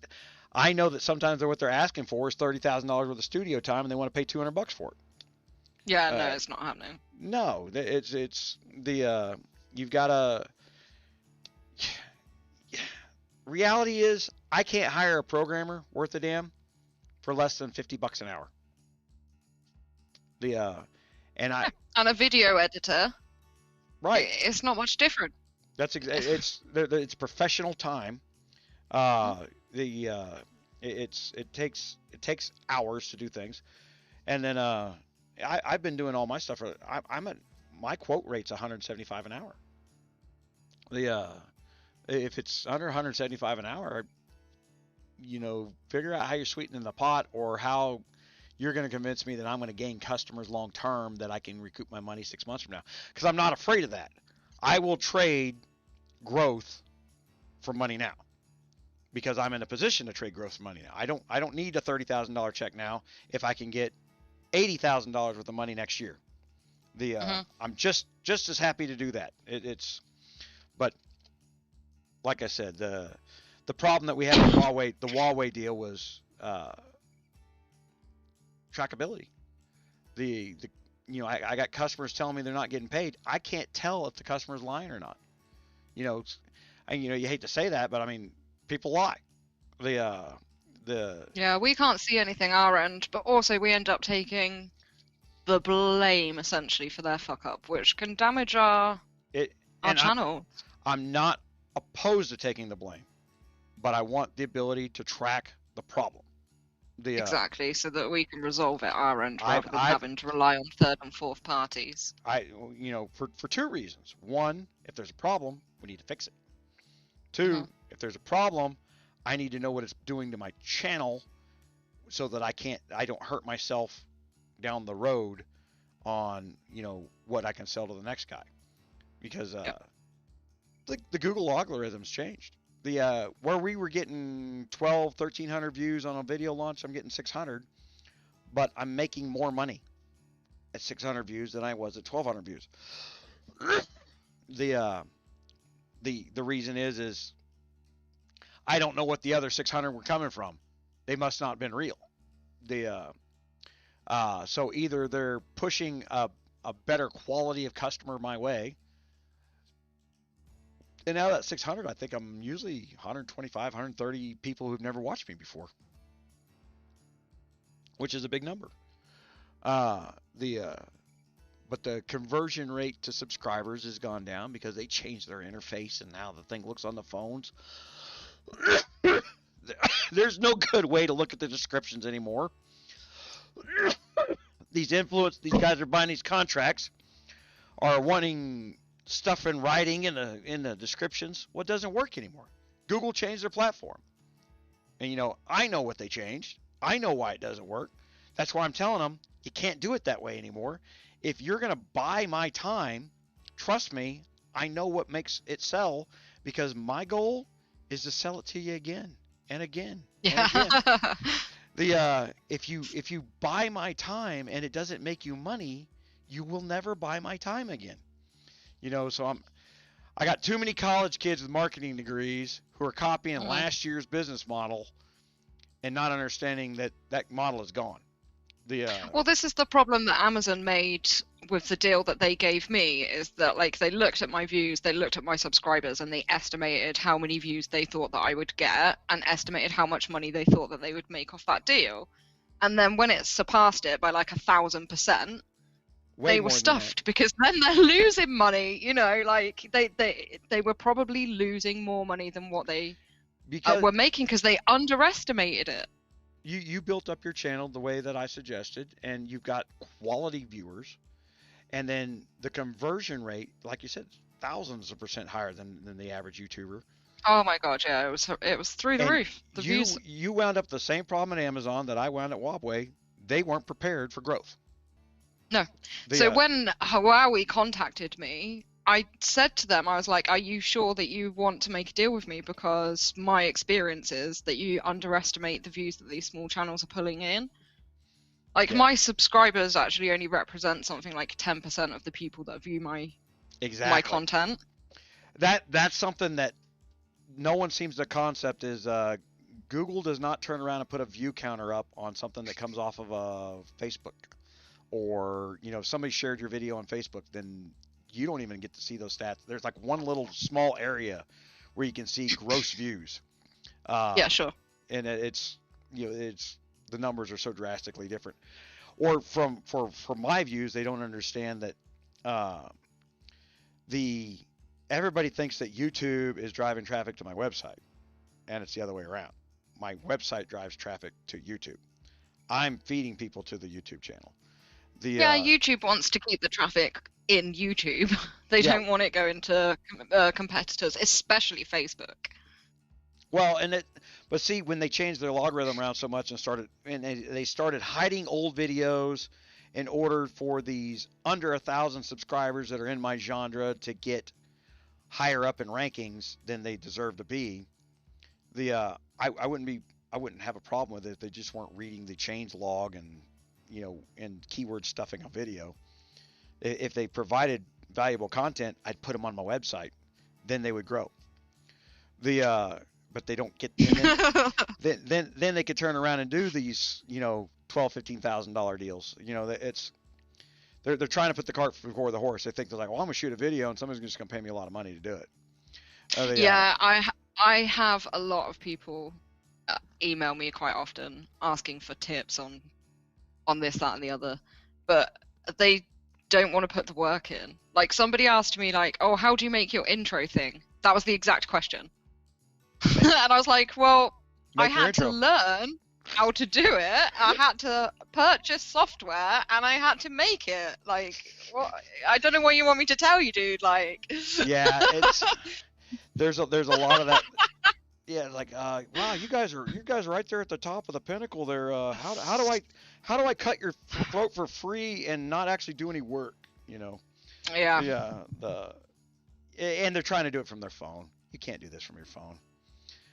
I know that sometimes what they're asking for is $30,000 worth of studio time, and they want to pay $200 for it. Yeah, no, it's not happening. No, you've got to. Reality is, I can't hire a programmer worth a damn for less than $50 an hour. And a video editor. Right. It's not much different. That's it's professional time. It takes hours to do things, and then I've been doing all my stuff. My quote rate's $175 an hour. If it's under $175 an hour, you know, figure out how you're sweetening the pot, or how you're going to convince me that I'm going to gain customers long term, that I can recoup my money 6 months from now. Because I'm not afraid of that. I will trade growth for money now, because I'm in a position to trade growth for money now. I don't need a $30,000 check now if I can get $80,000 worth of money next year. I'm just as happy to do that. But like I said, the problem that we had with the 𝗚𝙂 deal was trackability. I got customers telling me they're not getting paid. I can't tell if the customer's lying or not. You hate to say that, but I mean, people lie. Yeah, we can't see anything our end, but also we end up taking the blame essentially for their fuck up, which can damage our channel. I'm not opposed to taking the blame, but I want the ability to track the problem. Exactly, so that we can resolve it our end rather than having to rely on third and fourth parties. For two reasons. One, if there's a problem, we need to fix it. Two, if there's a problem, I need to know what it's doing to my channel, so that I don't hurt myself down the road on, what I can sell to the next guy. Because the Google algorithms changed. Where we were getting 1,300 views on a video launch, I'm getting 600, but I'm making more money at 600 views than I was at 1,200 views. The reason is I don't know what the other 600 were coming from. They must not have been real. So either they're pushing a better quality of customer my way. And out of that 600, I think I'm usually 125, 130 people who've never watched me before, which is a big number. But the conversion rate to subscribers has gone down because they changed their interface, and now the thing looks on the phones. There's no good way to look at the descriptions anymore. These guys are buying these contracts, are wanting stuff in writing in the descriptions. Well, it doesn't work anymore. Google changed their platform. And, I know what they changed. I know why it doesn't work. That's why I'm telling them you can't do it that way anymore. If you're going to buy my time, trust me, I know what makes it sell, because my goal is to sell it to you again and again and again. If you buy my time and it doesn't make you money, you will never buy my time again. So I got too many college kids with marketing degrees who are copying last year's business model and not understanding that model is gone. Well, this is the problem that Amazon made with the deal that they gave me, is that they looked at my views, they looked at my subscribers, and they estimated how many views they thought that I would get, and estimated how much money they thought that they would make off that deal. And then when it surpassed it by 1,000%, they were stuffed, because then they're losing money. They were probably losing more money than what they were making, because they underestimated it. You built up your channel the way that I suggested, and you've got quality viewers, and then the conversion rate, like you said, thousands of % higher than the average YouTuber. Oh my God, yeah, it was through the roof. The views. You wound up the same problem at Amazon that I wound at 𝗚𝘂𝙗. They weren't prepared for growth. No. So when 𝗚𝘂𝙗 contacted me, I said to them, I was like, are you sure that you want to make a deal with me? Because my experience is that you underestimate the views that these small channels are pulling in. My subscribers actually only represent something like 10% of the people that view my content. That's something that no one seems to concept is Google does not turn around and put a view counter up on something that comes off of Facebook. Or, if somebody shared your video on Facebook, then you don't even get to see those stats. There's one little small area where you can see gross views. Yeah, sure. And it's the numbers are so drastically different. Or for my views, they don't understand that everybody thinks that YouTube is driving traffic to my website, and it's the other way around. My website drives traffic to YouTube. I'm feeding people to the YouTube channel. YouTube wants to keep the traffic in YouTube. They don't want it going to competitors, especially Facebook. Well, but see, when they changed their logarithm around so much and they started hiding old videos in order for these under 1,000 subscribers that are in my genre to get higher up in rankings than they deserve to be. I wouldn't have a problem with it if they just weren't reading the change log and keyword stuffing a video. If they provided valuable content, I'd put them on my website. Then they would grow. But they don't get. Then they could turn around and do these, $12,000-$15,000 deals. They're trying to put the cart before the horse. They think they're like, well, I'm gonna shoot a video and somebody's just gonna pay me a lot of money to do it. I have a lot of people email me quite often asking for tips on this, that, and the other, but they don't want to put the work in. Somebody asked me oh, how do you make your intro thing? That was the exact question. And I was like, well, I had to learn how to do it. I had to purchase software and I had to make it. What? I don't know what you want me to tell you, dude. Yeah, there's a lot of that. Yeah, wow, you guys are right there at the top of the pinnacle there. How do I cut your throat for free and not actually do any work? Yeah. Yeah. And they're trying to do it from their phone. You can't do this from your phone.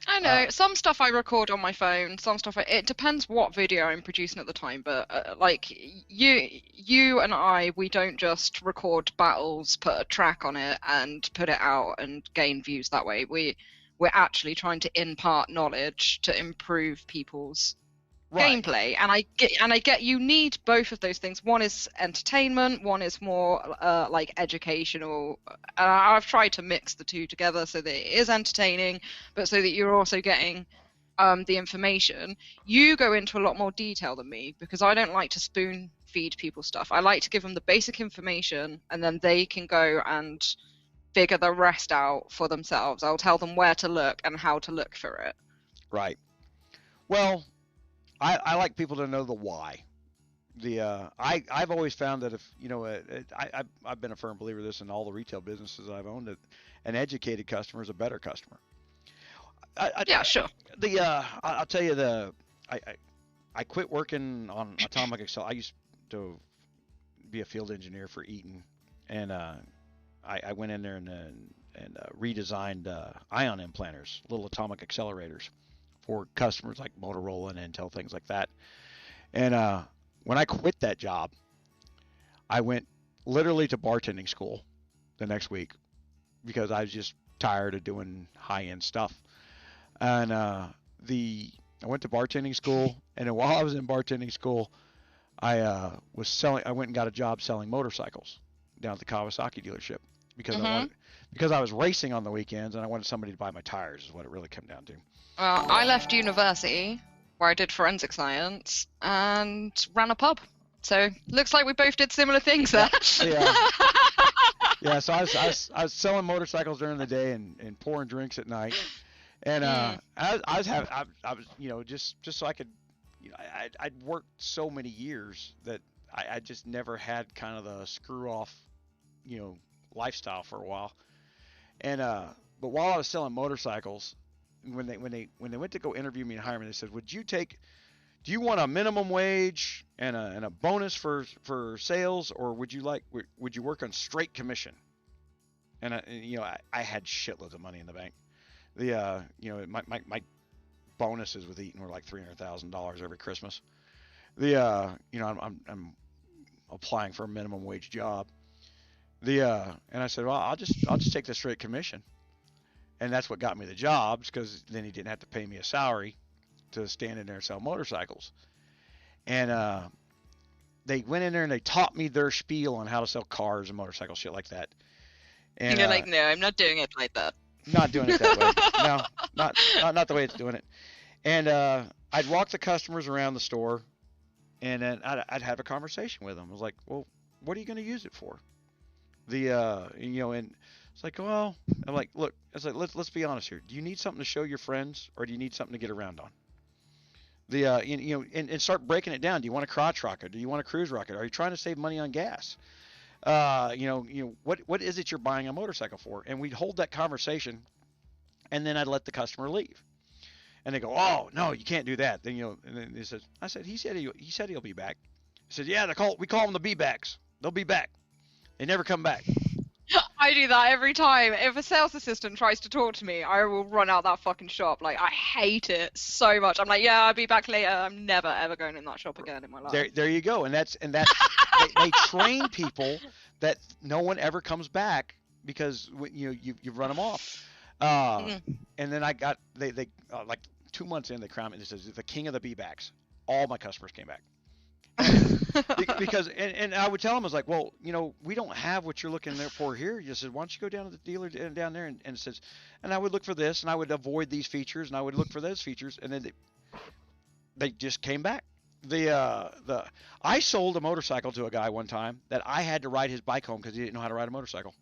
I know. Some stuff I record on my phone. Some stuff it depends what video I'm producing at the time. But you and I, we don't just record battles, put a track on it, and put it out and gain views that way. We're actually trying to impart knowledge to improve people's gameplay, and I get you need both of those things. One is entertainment, one is more educational. I've tried to mix the two together so that it is entertaining, but so that you're also getting the information. You go into a lot more detail than me because I don't like to spoon feed people stuff. I like to give them the basic information, and then they can go and figure the rest out for themselves. I'll tell them where to look and how to look for it. Right. Well, I like people to know the why. I've always found that if, you know, I've been a firm believer of this in all the retail businesses I've owned, that an educated customer is a better customer. Yeah, sure. I'll tell you, I quit working on atomic accel. I used to be a field engineer for Eaton, and I went in there and redesigned ion implanters, little atomic accelerators for customers like Motorola and Intel, things like that. And when I quit that job, I went literally to bartending school the next week because I was just tired of doing high-end stuff. And I went to bartending school, and then while I was in bartending school, I went and got a job selling motorcycles down at the Kawasaki dealership because I was racing on the weekends and I wanted somebody to buy my tires, is what it really came down to. Well, I left university where I did forensic science and ran a pub. So looks like we both did similar things there. Yeah. Yeah. So I was selling motorcycles during the day and pouring drinks at night. And I was you know, just so I could, you know, I'd worked so many years that I just never had kind of the screw off, you know, lifestyle for a while. And but while I was selling motorcycles, when they went to go interview me and hire me, they said, do you want a minimum wage and a bonus for sales, or would you work on straight commission? And you know, I had shitloads of money in the bank. You know, my bonuses with Eaton were like $300,000 every Christmas. You know, I'm applying for a minimum wage job. And I said, well, I'll just take the straight commission. And that's what got me the jobs, because then he didn't have to pay me a salary to stand in there and sell motorcycles. And they went in there and they taught me their spiel on how to sell cars and motorcycles, shit like that. And you're like, no, I'm not doing it like that. Not doing it that way. No, not the way it's doing it. And I'd walk the customers around the store, and then I'd have a conversation with them. I was like, well, what are you going to use it for? You know, and it's like, well, I'm like, look, it's like, let's be honest here. Do you need something to show your friends, or do you need something to get around on? You know, and start breaking it down. Do you want a crotch rocket? Do you want a cruise rocket? Are you trying to save money on gas? You know, what is it you're buying a motorcycle for? And we'd hold that conversation, and then I'd let the customer leave. And they go, oh, no, you can't do that. Then, you know, and then I said, he said he'll be back. I said, yeah, we call them the be-backs. They'll be back. They never come back. I do that every time. If a sales assistant tries to talk to me, I will run out that fucking shop. Like, I hate it so much. I'm like, yeah, I'll be back later. I'm never ever going in that shop again in my life. There you go. And that's they train people that no one ever comes back because you know you've run them off. And then they like 2 months in, they crowned me. This is the king of the be-backs. All my customers came back. Because and I would tell them, I was like, well, you know, we don't have what you're looking there for here. You said, why don't you go down to the dealer down there and says, and I would look for this, and I would avoid these features, and I would look for those features, and then they just came back. I sold a motorcycle to a guy one time that I had to ride his bike home because he didn't know how to ride a motorcycle.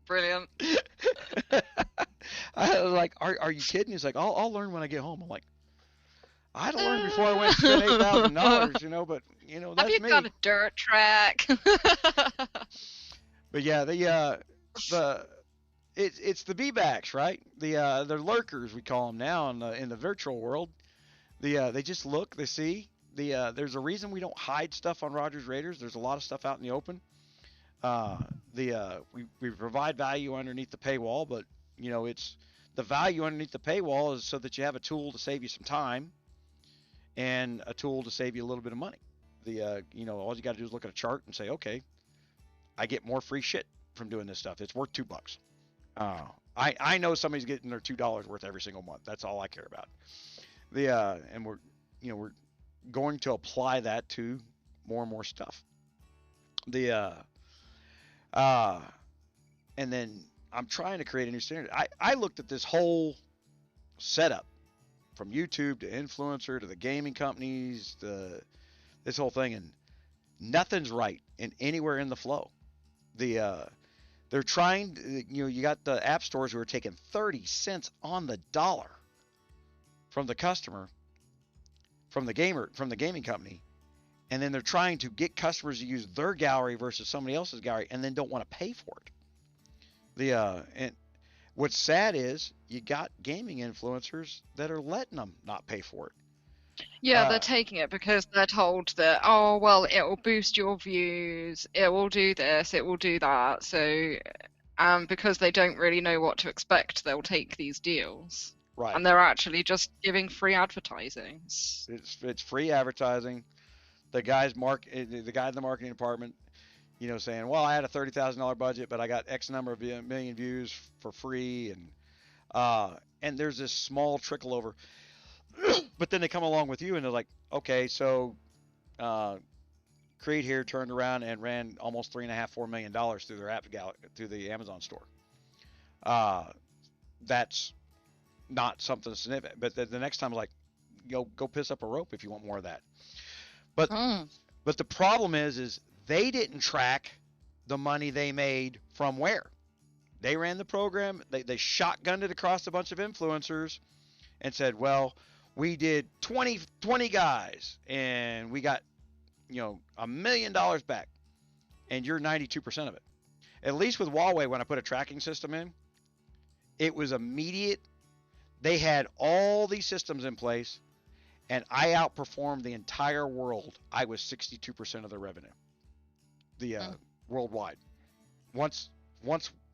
Brilliant. I was like, are you kidding? He's like, I'll learn when I get home. I'm like, I had to learn before I went and spent $8,000, you know, but you know, that's me. Have you got a dirt track? But yeah, it's the be-backs, right? They're lurkers, we call them now in the virtual world. They just look, they see. There's a reason we don't hide stuff on Rogers Raiders. There's a lot of stuff out in the open. We provide value underneath the paywall, but you know, it's the value underneath the paywall is so that you have a tool to save you some time and a tool to save you a little bit of money. You know, all you got to do is look at a chart and say, okay, I get more free shit from doing this stuff. It's worth $2. I know somebody's getting their $2 worth every single month. That's all I care about. And we're going to apply that to more and more stuff. And then I'm trying to create a new standard. I looked at this whole setup from YouTube to influencer to the gaming companies, this whole thing, and nothing's right in anywhere in the flow. They're trying, you got the app stores who are taking 30 cents on the dollar from the customer, from the gaming company, and then they're trying to get customers to use their gallery versus somebody else's gallery, and then don't want to pay for it. And what's sad is you got gaming influencers that are letting them not pay for it. Yeah, they're taking it because they're told that, oh, well, it will boost your views, it will do this, it will do that. So, because they don't really know what to expect, they'll take these deals. Right. And they're actually just giving free advertising. It's free advertising. The guy in the marketing department, saying, well, I had a $30,000 budget, but I got X number of million views for free, and there's this small trickle over. But then they come along with you and they're like, okay, so Create here turned around and ran almost $3.5–4 million through their through the Amazon store. That's not something significant. But the next time, like, go piss up a rope if you want more of that. But but the problem is they didn't track the money they made from where. They ran the program, they shotgunned it across a bunch of influencers and said, well, we did 20 guys and we got, $1 million back, and you're 92% of it. At least with Huawei, when I put a tracking system in, it was immediate. They had all these systems in place, and I outperformed the entire world. I was 62% of the revenue, worldwide. Once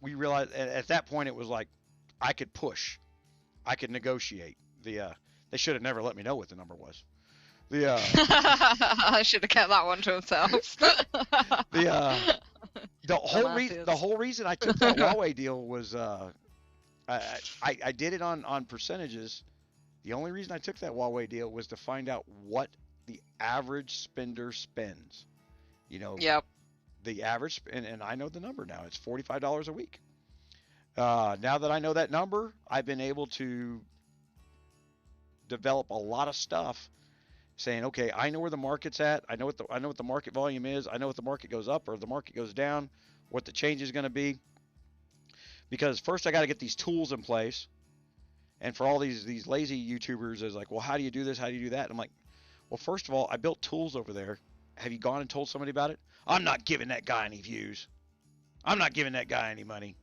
we realized, at that point, it was like I could push, I could negotiate. They should have never let me know what the number was. I should have kept that one to himself. The whole reason I took that Huawei deal was I did it on percentages. The only reason I took that Huawei deal was to find out what the average spender spends. Yep. The average, and I know the number now. It's $45 a week. Now that I know that number, I've been able to develop a lot of stuff saying, okay, I know where the market's at. I know what the market volume is. I know if the market goes up or the market goes down, what the change is going to be. Because first I got to get these tools in place. And for all these lazy YouTubers is like, well, how do you do this? How do you do that? And I'm like, well, first of all, I built tools over there. Have you gone and told somebody about it? I'm not giving that guy any views. I'm not giving that guy any money.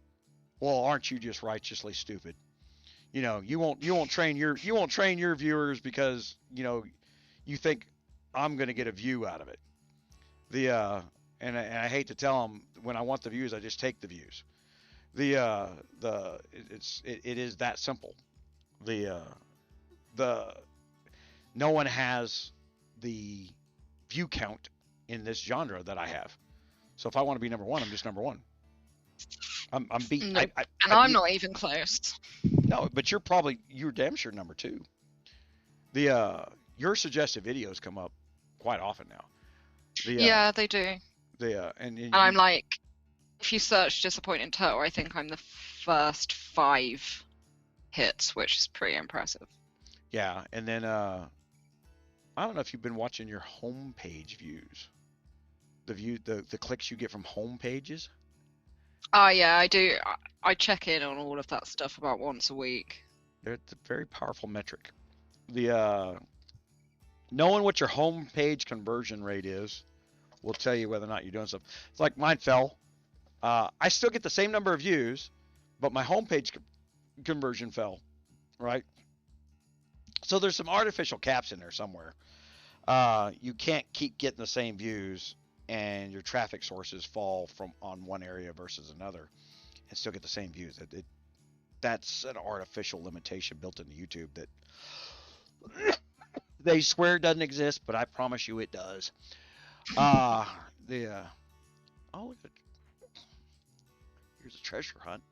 Well, aren't you just righteously stupid? You won't train your viewers because you think I'm going to get a view out of it. And I hate to tell them, when I want the views, I just take the views. It is that simple. No one has the view count in this genre that I have. So if I want to be number one, I'm just number one. I'm beat. No, I'm not even close. No, but you're damn sure number two. Your suggested videos come up quite often now. Yeah, they do. And I'm like, if you search disappointing turtle, I think I'm the first 5 hits, which is pretty impressive. Yeah, and then I don't know if you've been watching your homepage views. The clicks you get from home pages. Oh yeah, I do. I check in on all of that stuff about once a week. It's a very powerful metric. Knowing what your homepage conversion rate is will tell you whether or not you're doing stuff. It's like mine fell. I still get the same number of views, but my homepage conversion fell, right? So there's some artificial caps in there somewhere. You can't keep getting the same views, and your traffic sources fall from on one area versus another, and still get the same views. That's an artificial limitation built into YouTube that they swear doesn't exist, but I promise you it does. Oh, look at, here's a treasure hunt.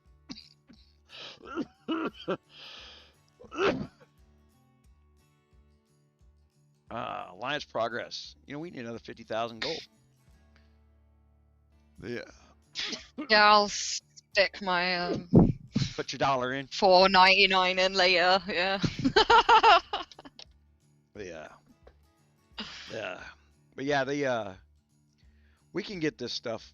Alliance progress. We need another 50,000 gold. Yeah. Yeah, I'll stick my put your dollar in. $4.99 in later. Yeah. Yeah. Yeah. But yeah, we can get this stuff.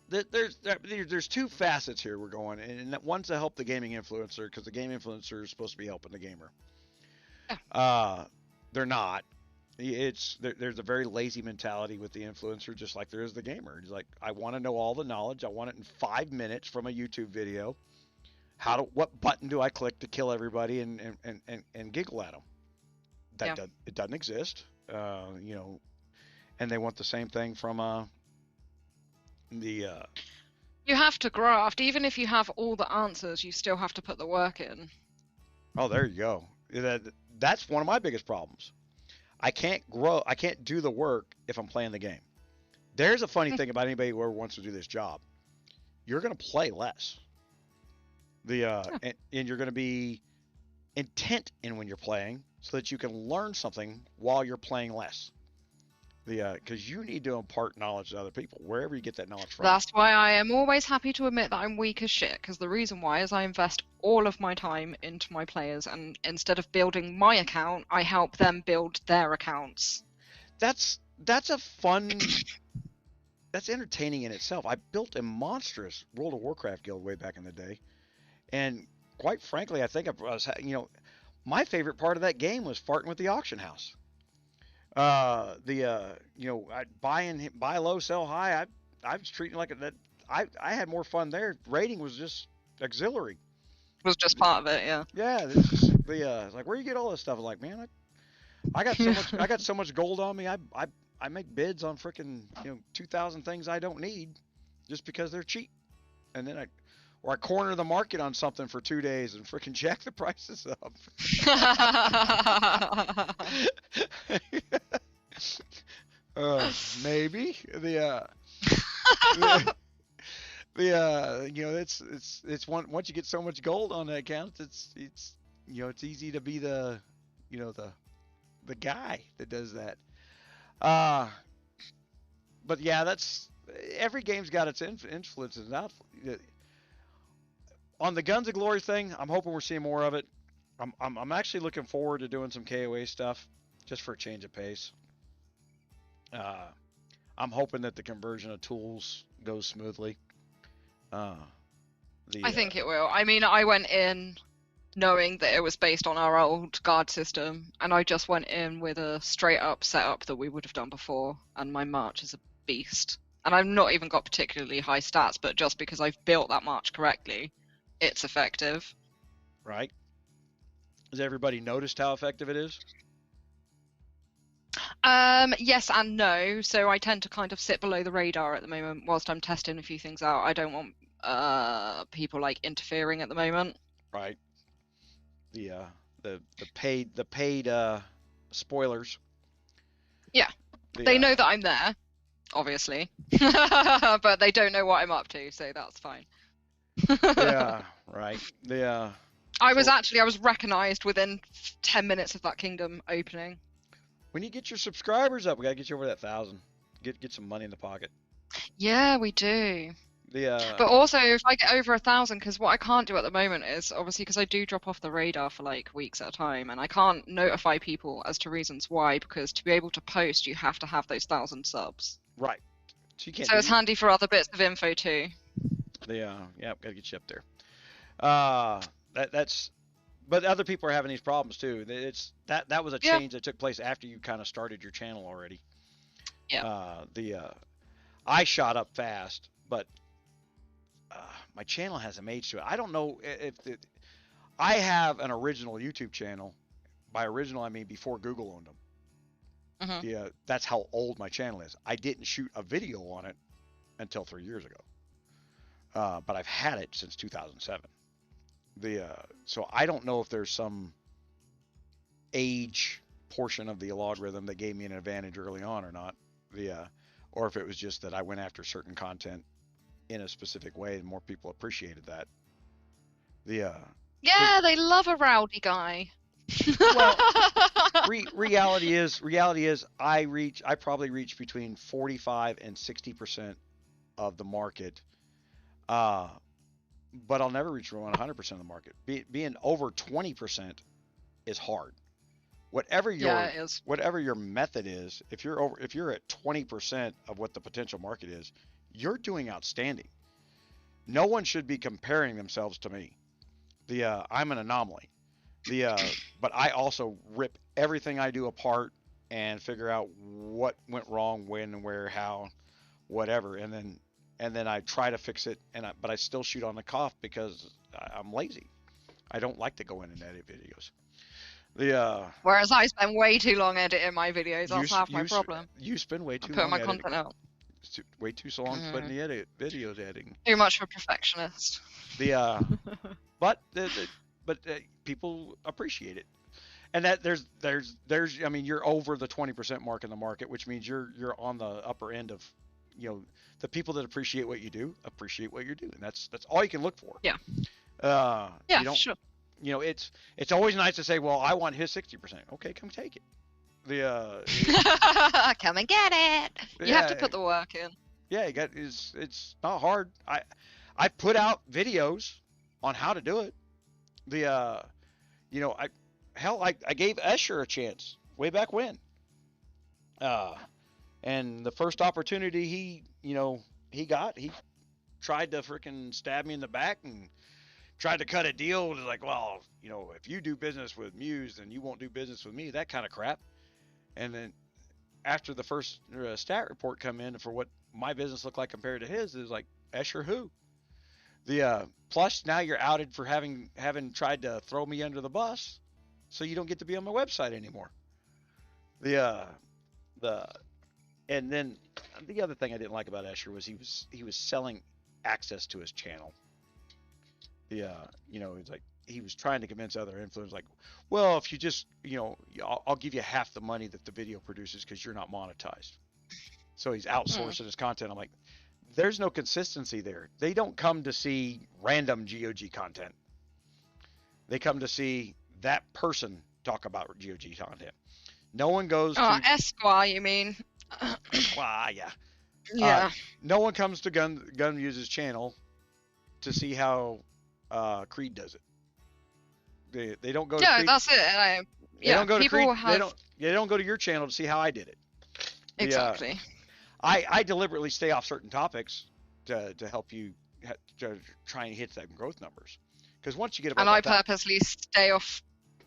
There's two facets here we're going, and one's to help the gaming influencer, because the game influencer is supposed to be helping the gamer. They're not. There's a very lazy mentality with the influencer, just like there is the gamer. It's like, I want to know all the knowledge. I want it in 5 minutes from a YouTube video. What button do I click to kill everybody and giggle at them? It doesn't exist. You know, and they want the same thing from You have to graft. Even if you have all the answers, you still have to put the work in. Oh, there you go. That's one of my biggest problems. I can't grow. I can't do the work if I'm playing the game. There's a funny thing about anybody who ever wants to do this job. You're going to play less. And you're going to be intent in when you're playing, so that you can learn something while you're playing less. Because you need to impart knowledge to other people, wherever you get that knowledge from. That's why I am always happy to admit that I'm weak as shit, because the reason why is I invest all of my time into my players, and instead of building my account, I help them build their accounts. That's a fun... That's entertaining in itself. I built a monstrous World of Warcraft guild way back in the day, and quite frankly, I think my favorite part of that game was farting with the auction house. I'd buy low, sell high. I was treating it like that. I had more fun there. Raiding was just auxiliary. Was just part of it, yeah. Yeah, it's just like, where you get all this stuff? Like, man, I got so much. I got so much gold on me. I make bids on frickin' 2,000 things I don't need, just because they're cheap, and then I corner the market on something for 2 days and frickin' jack the prices up. Maybe it's once you get so much gold on that account, it's easy to be the guy that does that. But yeah, that's every game's got its influences. On the Guns of Glory thing, I'm hoping we're seeing more of it. I'm actually looking forward to doing some KOA stuff, just for a change of pace. I'm hoping that the conversion of tools goes smoothly. I think it will. I mean, I went in knowing that it was based on our old guard system, and I just went in with a straight up setup that we would have done before, and my march is a beast. And I've not even got particularly high stats, but just because I've built that march correctly, it's effective. Right. Has everybody noticed how effective it is? Yes and no. So I tend to kind of sit below the radar at the moment whilst I'm testing a few things out. I don't want people like interfering at the moment. Right. The paid spoilers. Yeah. They know that I'm there, obviously. But they don't know what I'm up to, so that's fine. Yeah, right. I was recognized within 10 minutes of that kingdom opening. When you get your subscribers up, we gotta get you over that 1,000. Get some money in the pocket. Yeah, we do. But also, if I get over 1,000, because what I can't do at the moment is, obviously, because I do drop off the radar for like weeks at a time, and I can't notify people as to reasons why, because to be able to post, you have to have those 1,000 subs. Right. So you can't. So it's handy for other bits of info too. Yeah, gotta get you up there. But other people are having these problems too. That was a change that took place after you kind of started your channel already. Yeah. I shot up fast, but my channel has some age to it. I don't know if I have an original YouTube channel. By original, I mean before Google owned them. Mm-hmm. Yeah, that's how old my channel is. I didn't shoot a video on it until 3 years ago. But I've had it since 2007. So I don't know if there's some age portion of the algorithm that gave me an advantage early on or not. Or if it was just that I went after certain content in a specific way and more people appreciated that. They love a rowdy guy. Well, reality is I probably reach between 45 and 60% of the market. But I'll never reach 100% of the market. Being over 20% is hard. Whatever Yeah, it is. whatever your method is, if you're at 20% of what the potential market is, you're doing outstanding. No one should be comparing themselves to me. I'm an anomaly. But I also rip everything I do apart and figure out what went wrong, when, where, how, whatever, and then I try to fix it. But I still shoot on the cuff because I'm lazy. I don't like to go in and edit videos. Whereas I spend way too long editing my videos. That's half my problem. You spend way too long putting my editing. Content out. Way too long putting the videos editing. Too much of a perfectionist. But people appreciate it, and that there's I mean, you're over the 20% mark in the market, which means you're on the upper end of, the people that appreciate what you do, and that's all you can look for. Yeah. Yeah, sure. It's always nice to say, well, I want his 60%. Okay, come take it. Come and get it. You have to put the work in. Yeah, it's not hard. I put out videos on how to do it. I gave 𝗚𝘂𝙪𝙣𝙈𝙪 a chance way back when. And the first opportunity he tried to freaking stab me in the back and tried to cut a deal. It was like, well, if you do business with Muse, then you won't do business with me, that kind of crap. And then after the first stat report come in for what my business looked like compared to his, it was like, 𝗚𝘂𝙪 who? Plus now you're outed for having tried to throw me under the bus, so you don't get to be on my website anymore. And then the other thing I didn't like about 𝗚𝘂𝙪 was he was selling access to his channel. It's like he was trying to convince other influencers, like, well, if you just, I'll give you half the money that the video produces because you're not monetized. So he's outsourcing his content. I'm like, there's no consistency there. They don't come to see random GOG content. They come to see that person talk about GOG content. No one goes to 𝗚𝘂𝙪𝙣𝙈, you mean? Yeah. Yeah. No one comes to GunMuse's channel to see how Creed does it. They don't go to Creed. That's it. They don't go to Creed. They don't go to your channel to see how I did it. Exactly. I deliberately stay off certain topics to help you to try and hit that growth numbers. Because once you get above, and I purposely stay off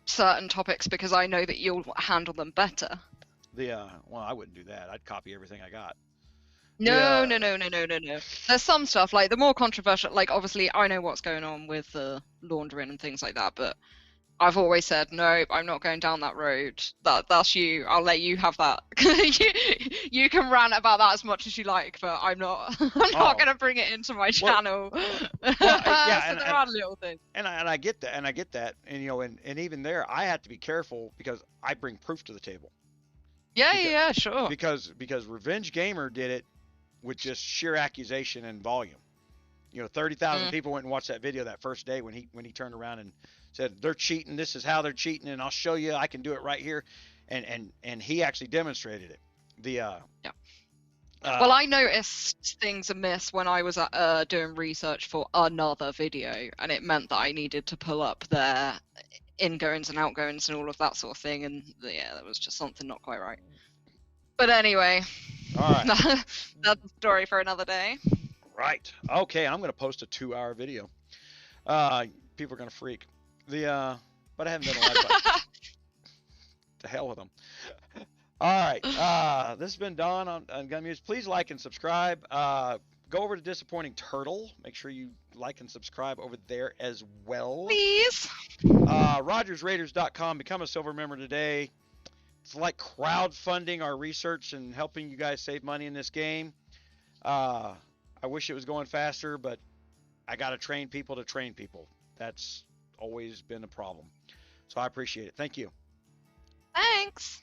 certain topics because I know that you'll handle them better. Well, I wouldn't do that. I'd copy everything I got. No. There's some stuff, like the more controversial, like obviously I know what's going on with the laundering and things like that, but I've always said, no, I'm not going down that road. That's you. I'll let you have that. you can rant about that as much as you like, but I'm not going to bring it into my channel. Well, yeah, so there are little things. And I get that, and even there, I have to be careful because I bring proof to the table. Yeah, sure. Because Revenge Gamer did it with just sheer accusation and volume. 30,000 people went and watched that video that first day when he turned around and said, they're cheating, this is how they're cheating, and I'll show you, I can do it right here. And he actually demonstrated it. Well, I noticed things amiss when I was doing research for another video, and it meant that I needed to pull up their ingoings and outgoings and all of that sort of thing, and there was just something not quite right. But anyway, all right. That's a story for another day. Right. Okay, I'm going to post a 2-hour video. People are going to freak. But I haven't done a lot. To hell with them. All right. This has been Don on GunMuse. Please like and subscribe. Go over to Disappointing Turtle. Make sure you like and subscribe over there as well. Please. RogersRaiders.com. Become a SilverMember today. It's like crowdfunding our research and helping you guys save money in this game. I wish it was going faster, but I got to train people to train people. That's always been a problem. So I appreciate it. Thank you. Thanks.